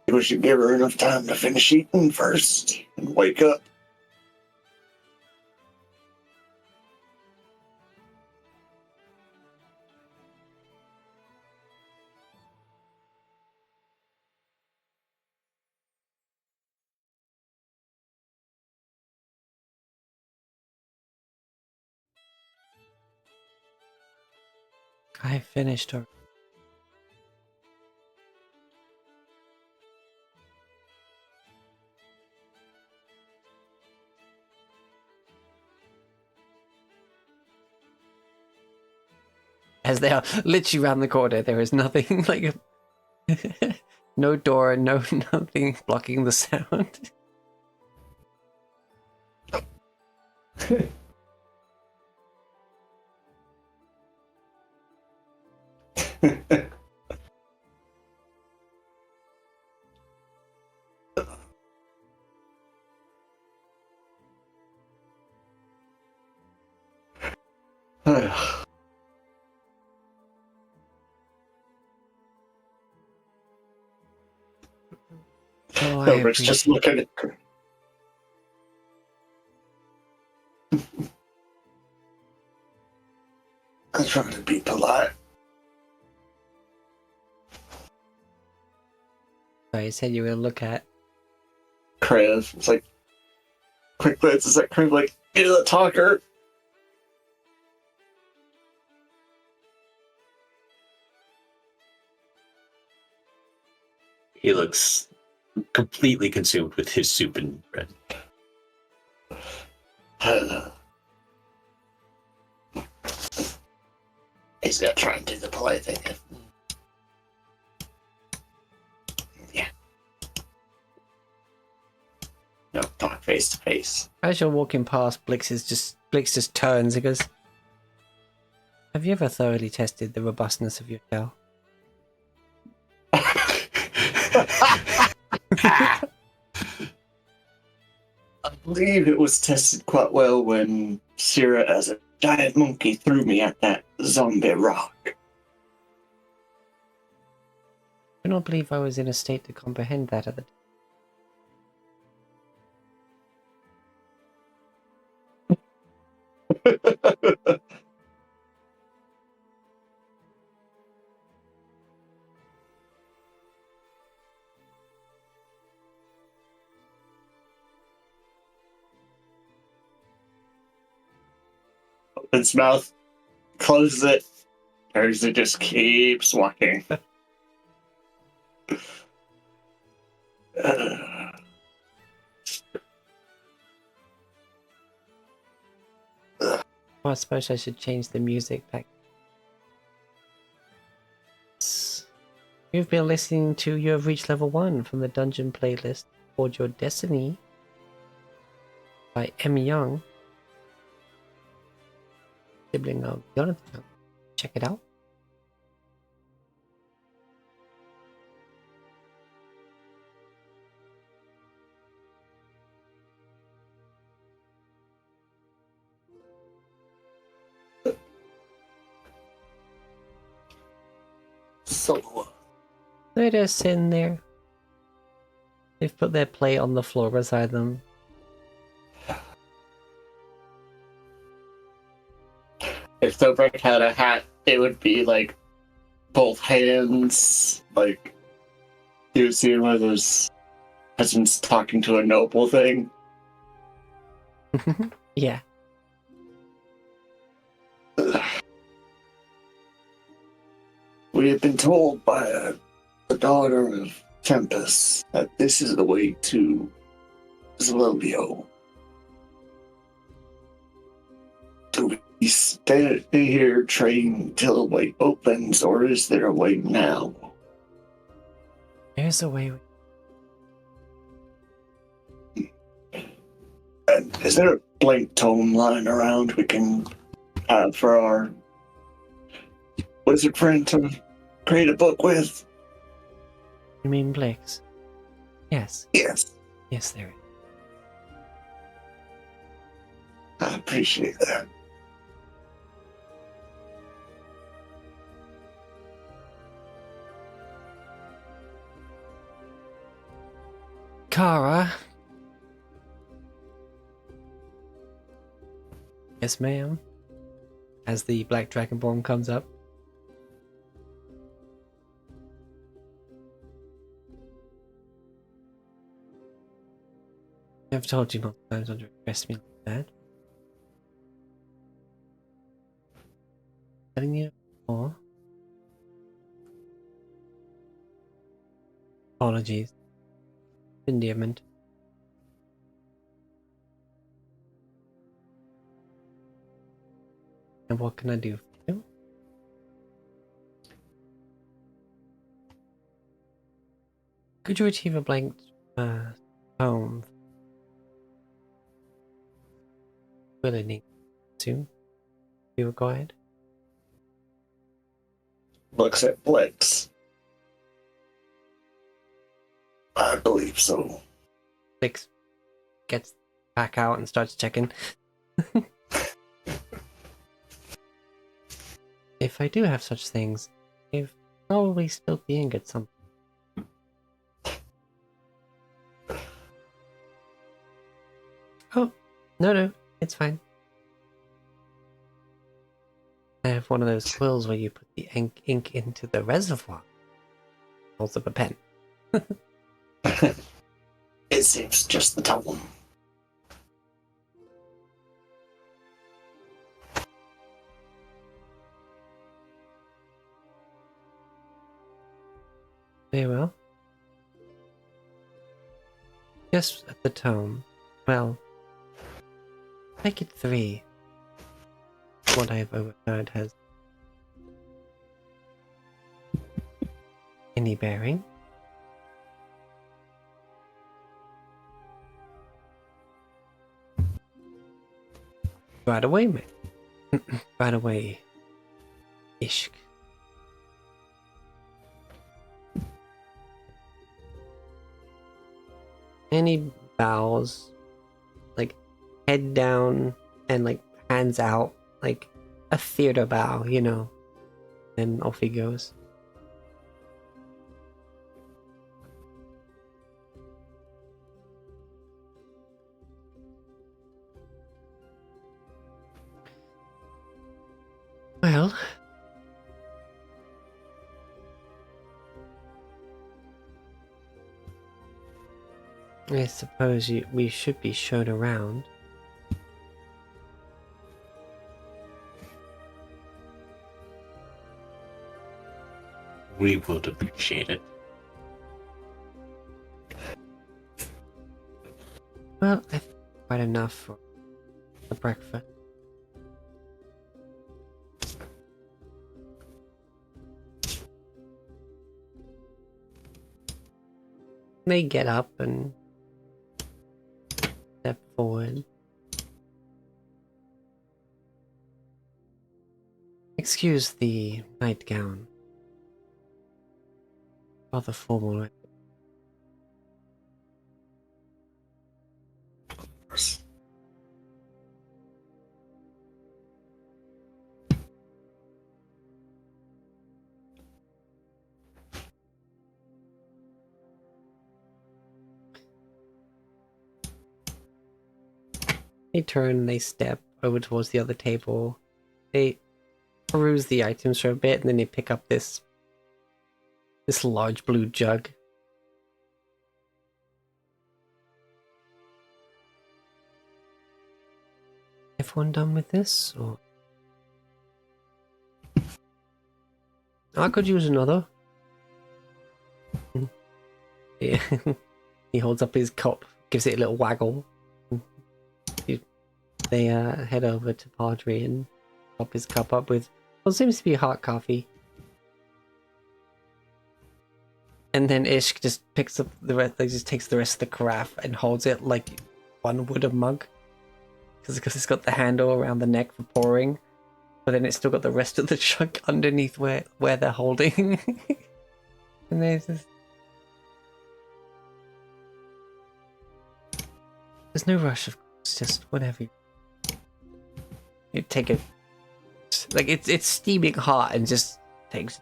Speaker 4: We should give her enough time to finish eating first and wake up.
Speaker 1: I finished her. As they are literally around the corner, there is nothing like no door, no nothing blocking the sound. Oh, I
Speaker 4: Thornberg's just looking at her. I'm trying to be polite.
Speaker 1: I said you were gonna look at.
Speaker 4: Krev. It's like, quick glances at Krev, like, you're the talker.
Speaker 2: He looks completely consumed with his soup and bread.
Speaker 4: He's gonna try and do the polite thing. Yeah. No, talk face to face.
Speaker 1: As you're walking past, Blix just turns and goes, "Have you ever thoroughly tested the robustness of your shell?"
Speaker 4: I believe it was tested quite well when Syrah, as a giant monkey, threw me at that zombie rock.
Speaker 1: I do not believe I was in a state to comprehend that at the time.
Speaker 4: Opens mouth, closes it, turns it, just keeps walking.
Speaker 1: Well, I suppose I should change the music back. You've been listening to You Have Reached Level 1 from the Dungeon playlist Forge Your Destiny. by M. Young, sibling of Jonathan. Check it out.
Speaker 4: So,
Speaker 1: They're just sitting there. They've put their plate on the floor beside them.
Speaker 4: if Dobrik had a hat, it would be like both hands, like you see one of those peasants talking to a noble thing.
Speaker 1: Yeah.
Speaker 4: We have been told by the daughter of Tempest that this is the way to Zlilio. Do we stay here trading till the way opens, or is there a way now?
Speaker 1: There's a way.
Speaker 4: And is there a blank tome lying around we can have for our wizard friend to create a book with?
Speaker 1: You mean Blix? Yes.
Speaker 4: Yes,
Speaker 1: Yes, there is.
Speaker 4: I appreciate that.
Speaker 1: Kara. Yes, ma'am. As the Black Dragonborn comes up. I've told you multiple times not to address me like that. Telling you more. Apologies. Endearment. And what can I do for you? Could you retrieve a blank tome? Will it need to be required?
Speaker 4: Looks at Blix. I believe so.
Speaker 1: Blix gets back out and starts checking. If I do have such things, they've probably still being at some. Oh, no, it's fine. I have one of those quills where you put the ink into the reservoir. Holds up a pen.
Speaker 4: It seems just the tone.
Speaker 1: Very well. Just at the tome. Well, make it 3. What I've overheard has any bearing. Right away, man. Right away. Ishk. Any bows, like head down and like hands out, like a theater bow, you know. And off he goes. Well, I suppose we should be shown around.
Speaker 2: We would appreciate it.
Speaker 1: Well, I think quite enough for the breakfast. They get up and step forward, Excuse the nightgown. Rather formal. They turn, they step over towards the other table. They peruse the items for a bit, and then they pick up this large blue jug. Everyone done with this? Or I could use another. Yeah. He holds up his cup, gives it a little waggle. They head over to Padre and top his cup up with what seems to be hot coffee. And then Ishk just picks up the rest, like just takes the rest of the carafe and holds it like one would a mug. Because it's got the handle around the neck for pouring. But then it's still got the rest of the jug underneath where they're holding. And there's no rush, of course, just whenever you take it. Like it's steaming hot and just takes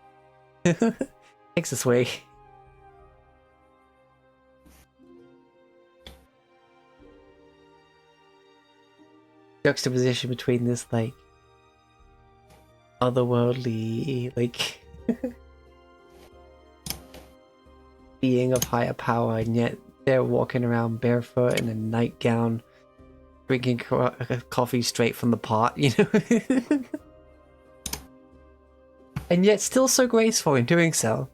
Speaker 1: takes its way. Juxtaposition between this like otherworldly like being of higher power, and yet they're walking around barefoot in a nightgown, drinking coffee straight from the pot, you know. And yet still so graceful in doing so.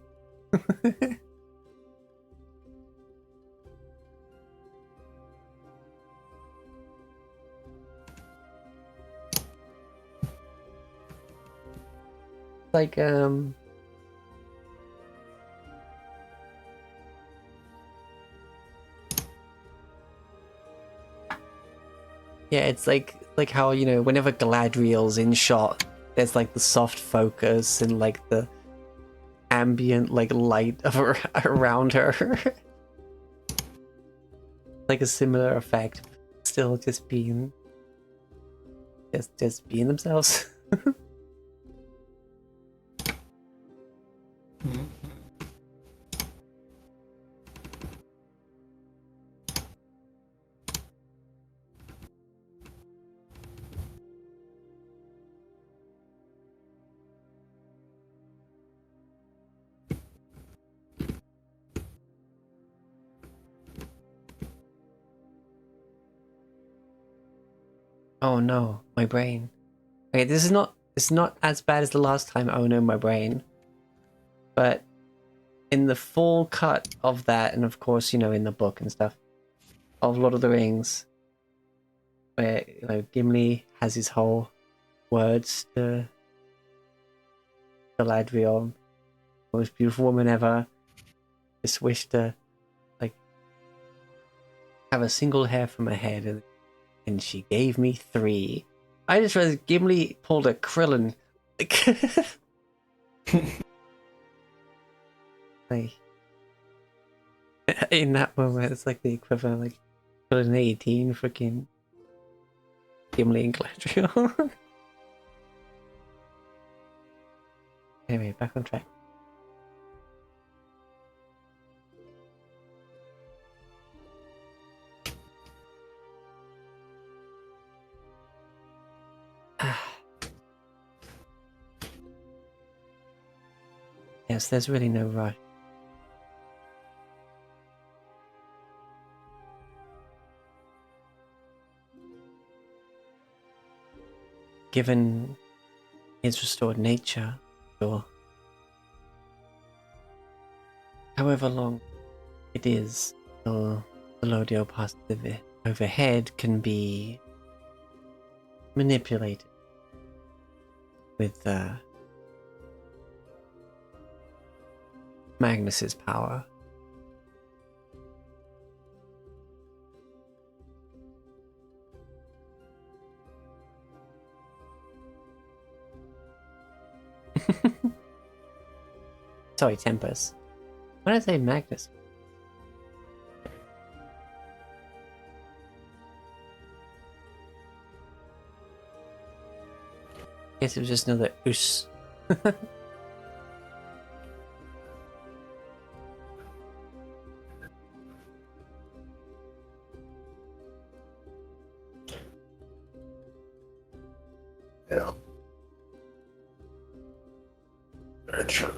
Speaker 1: Like yeah, it's like how, you know, whenever Galadriel's in shot, there's like the soft focus and like the ambient like light of around her. Like a similar effect, still just being being themselves. Oh no, my brain. Okay, this is not, it's not as bad as the last time. Oh no, my brain. But in the full cut of that, and of course, you know, in the book and stuff of Lord of the Rings, where, you know, Gimli has his whole words to Galadriel, most beautiful woman ever. Just wish to like have a single hair from her head, and she gave me 3. I just realized Gimli pulled a Krillin. Like, in that moment, it's like the equivalent, like, Krillin 18, freaking Gimli and Galadriel. Anyway, back on track. Yes, there's really no rush. Given his restored nature, or however long it is till the Lodio past overhead can be manipulated with Magnus's power. Sorry, Tempest. Why did I say Magnus? Guess it was just another oos.
Speaker 4: Yeah. Very true.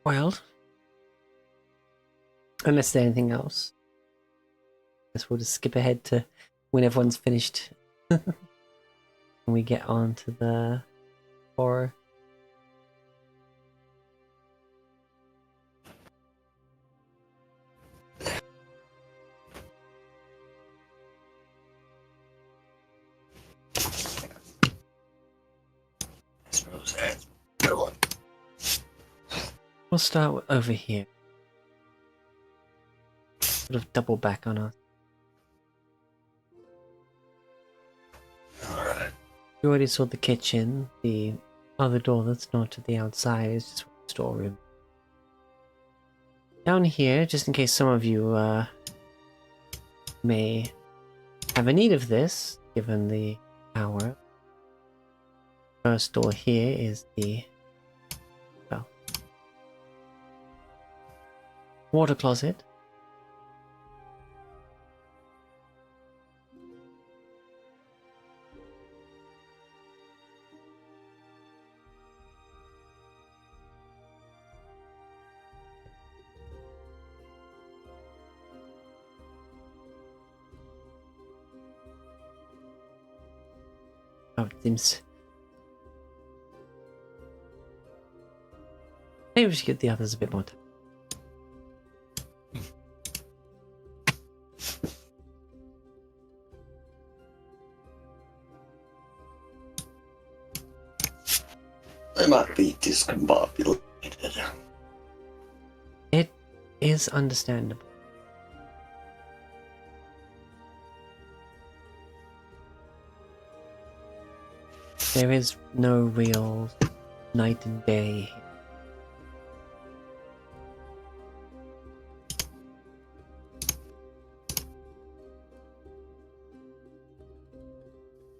Speaker 1: Well, unless there's anything else, guess we'll just skip ahead to when everyone's finished. And we get on to the horror.
Speaker 4: I suppose that's a good one.
Speaker 1: We'll start over here. Sort of double back on us.
Speaker 4: Alright.
Speaker 1: You already saw the kitchen. The other door that's not to the outside is just a storeroom. Down here, just in case some of you may have a need of this, given the hour. First door here is the water closet. Oh, it seems. Maybe we should give the others a bit more time.
Speaker 4: They might be discombobulated.
Speaker 1: It is understandable. There is no real night and day.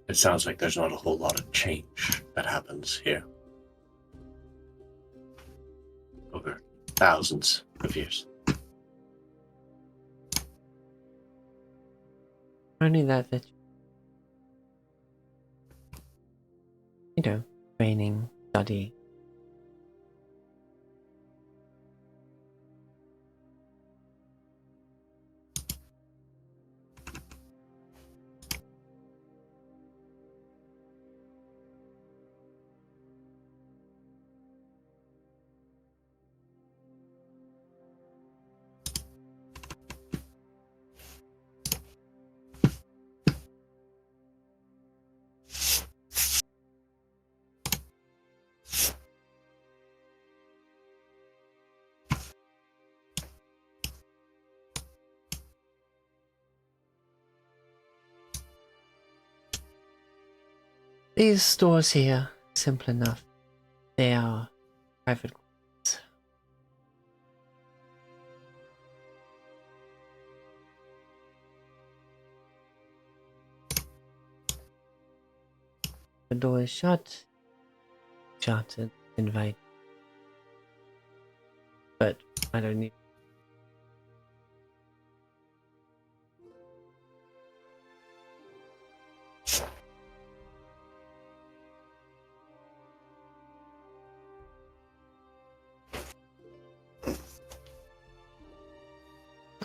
Speaker 2: It sounds like there's not a whole lot of change that happens here over thousands of years.
Speaker 1: Only that you know, training, study. These stores here, simple enough. They are private quarters. The door is shut. Shut and invite. But I don't need.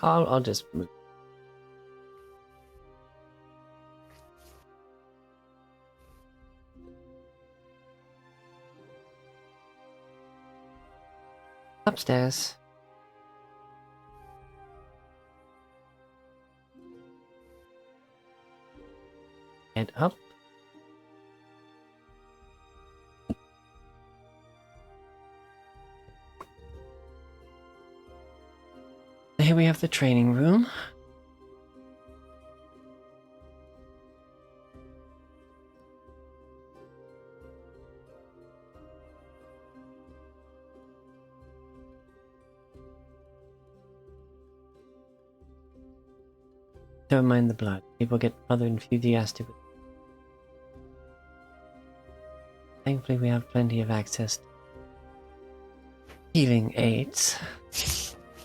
Speaker 1: I'll just move. Upstairs. Head up. Here we have the training room. Don't mind the blood. People get rather enthusiastic. Thankfully, we have plenty of access to healing aids.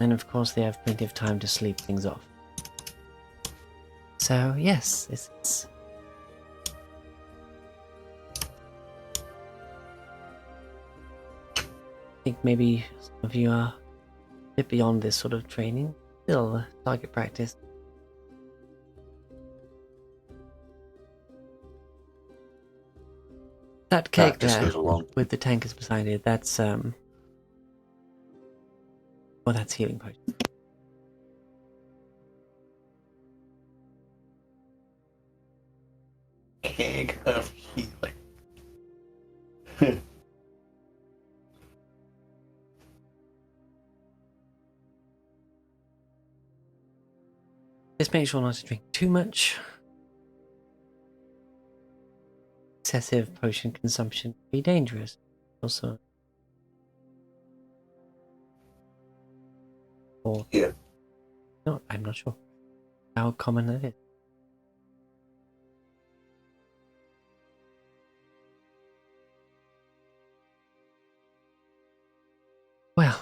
Speaker 1: And of course, they have plenty of time to sleep things off. So, yes, it's I think maybe some of you are a bit beyond this sort of training. Still, target practice. That cake
Speaker 2: Practice
Speaker 1: there
Speaker 2: goes along.
Speaker 1: with the tankers beside it, that's well, that's healing potion.
Speaker 4: Keg of healing.
Speaker 1: Just make sure not to drink too much. Excessive potion consumption can be dangerous. Also, or
Speaker 4: Yeah.
Speaker 1: no, I'm not sure how common that is. Well,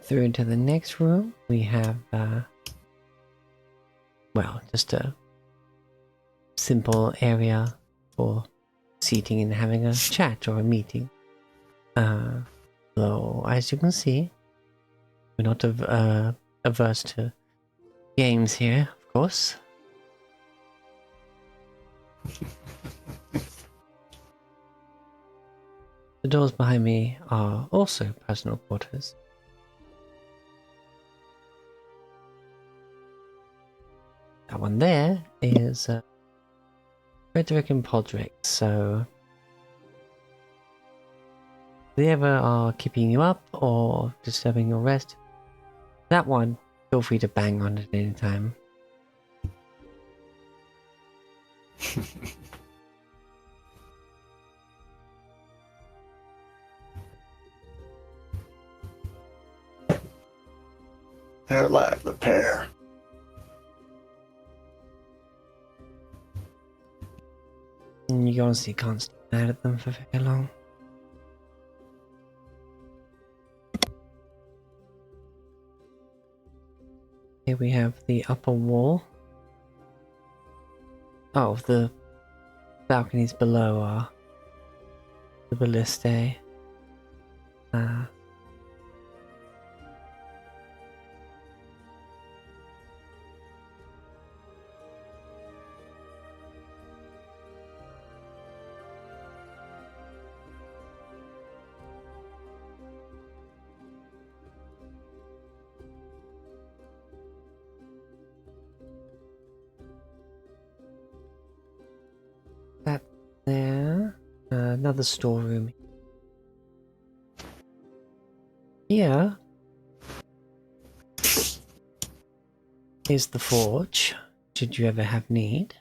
Speaker 1: through into the next room, we have, well, just a simple area for seating and having a chat or a meeting. Though, as you can see, we're not averse to games here, of course. The doors behind me are also personal quarters. That one there is Frederick and Podrick, so if they ever are keeping you up or disturbing your rest, that one, feel free to bang on at any time.
Speaker 4: They're like the pair.
Speaker 1: And you honestly can't stay mad at them for very long. Here we have the upper wall. Oh, the balconies below are the ballistae. That there. Another storeroom. Here is the forge, should you ever have need.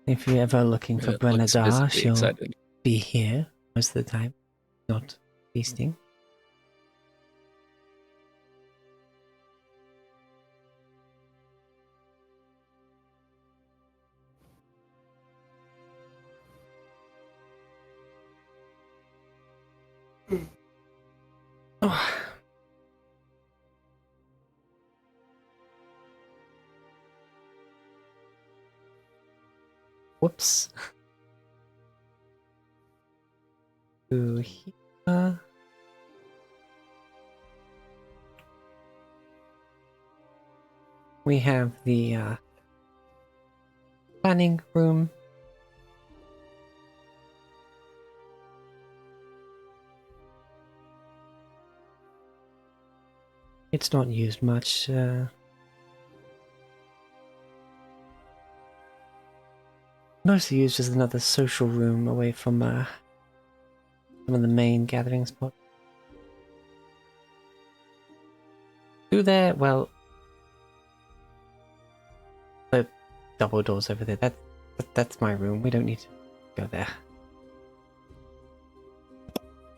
Speaker 1: If you're ever looking for
Speaker 6: It looks
Speaker 1: Brenadar,
Speaker 6: visibly
Speaker 1: she'll
Speaker 6: excited.
Speaker 1: be here most of the time, not feasting. Oh. Whoops. To here. We have the planning room. It's not used much. Mostly used as another social room away from some of the main gathering spots. Through there, well, the double doors over there. That's my room. We don't need to go there.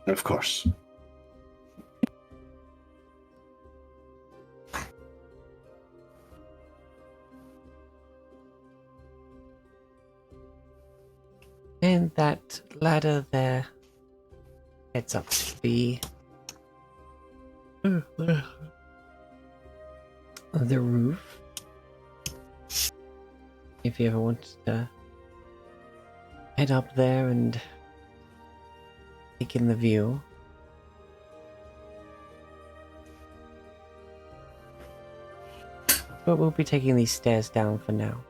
Speaker 2: Of course.
Speaker 1: And that ladder there heads up to the roof. If you ever want to head up there and take in the view. But we'll be taking these stairs down for now.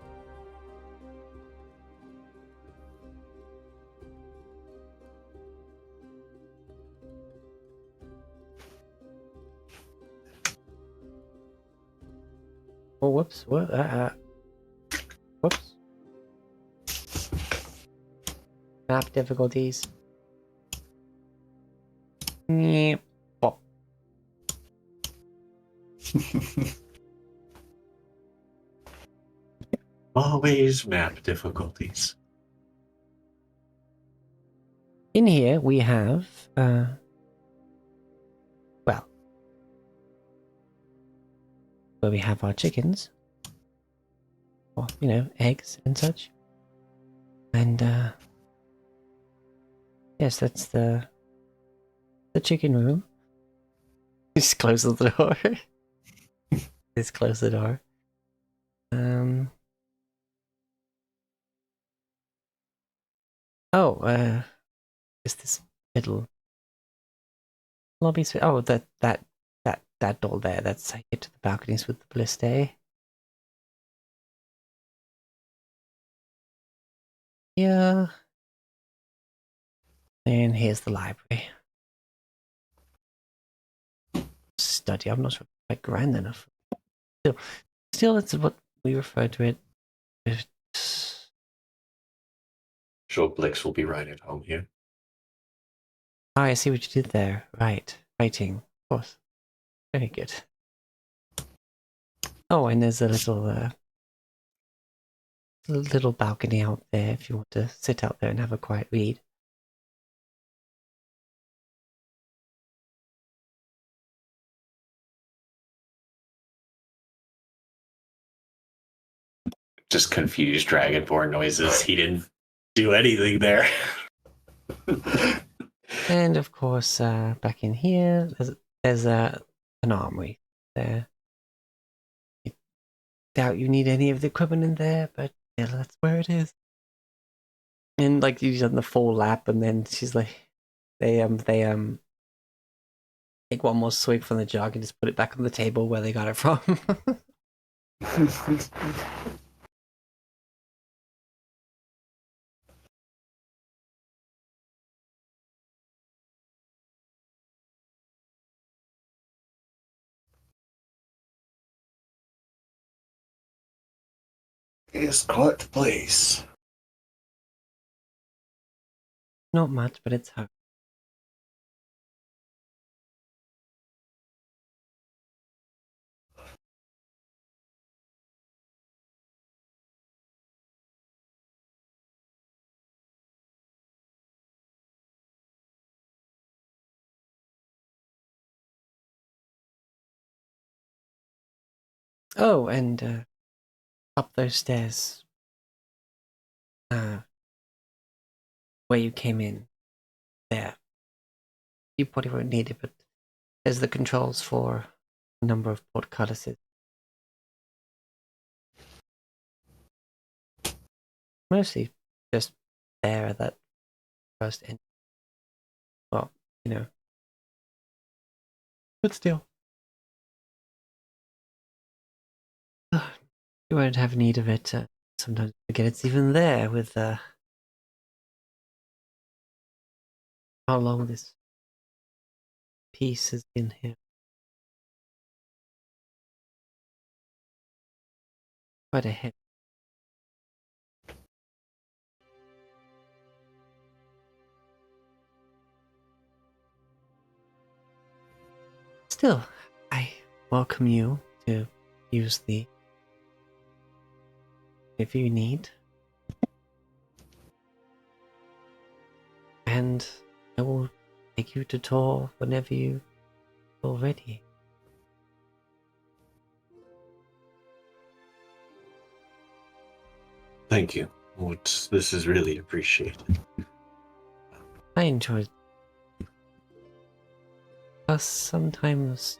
Speaker 1: Oh, whoops! What? Whoops! Map difficulties. Yep. Pop.
Speaker 2: Always map difficulties.
Speaker 1: In here we have, well, where we have our chickens, or eggs and such, and yes, that's the chicken room. Just close the door. Just close the door. Oh, is this little lobby space? Oh, that door there. That's how you get to the balconies with the ballista. Yeah. And here's the library. Study. I'm not sure if it's quite grand enough. Still, it's what we refer to it.
Speaker 2: Sure, Blix will be right at home here.
Speaker 1: Oh, I see what you did there. Right. Writing. Of course. Very good. Oh, and there's a little balcony out there if you want to sit out there and have a quiet read.
Speaker 2: Just confused Dragonborn noises. He didn't do anything there.
Speaker 1: And of course, back in here, there's an armory there. I doubt you need any of the equipment in there, but yeah, that's where it is. And like you've done the full lap, and then she's like, they take one more swig from the jug and just put it back on the table where they got it from.
Speaker 4: It's quite the place.
Speaker 1: Not much, but it's hard. Oh, and up those stairs, where you came in, there. You probably won't need it, but there's the controls for a number of portcullises. Mostly just there at that first end. Well, you know. But still. You won't have need of it. Sometimes I forget it's even there with how long this piece has been here. Quite a hit. Still, I welcome you to use the if you need. And I will take you to tour whenever you feel ready.
Speaker 2: Thank you. This is really appreciated.
Speaker 1: I enjoyed it. Plus, sometimes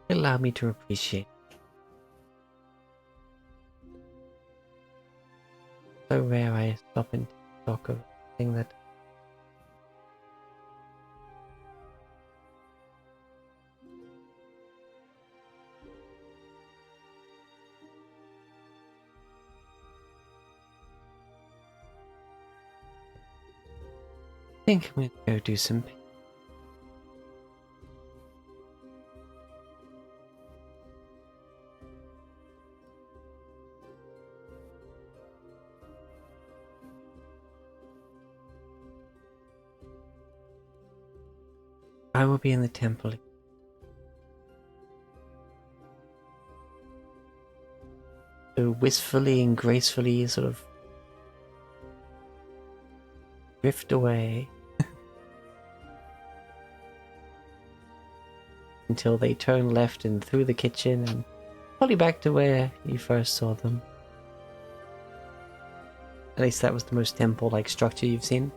Speaker 1: it allowed me to appreciate. So rare I stop and talk of a thing that I think I'm gonna go do some. I will be in the temple. So wistfully and gracefully sort of drift away until they turn left and through the kitchen and probably back to where you first saw them. At least that was the most temple-like structure you've seen.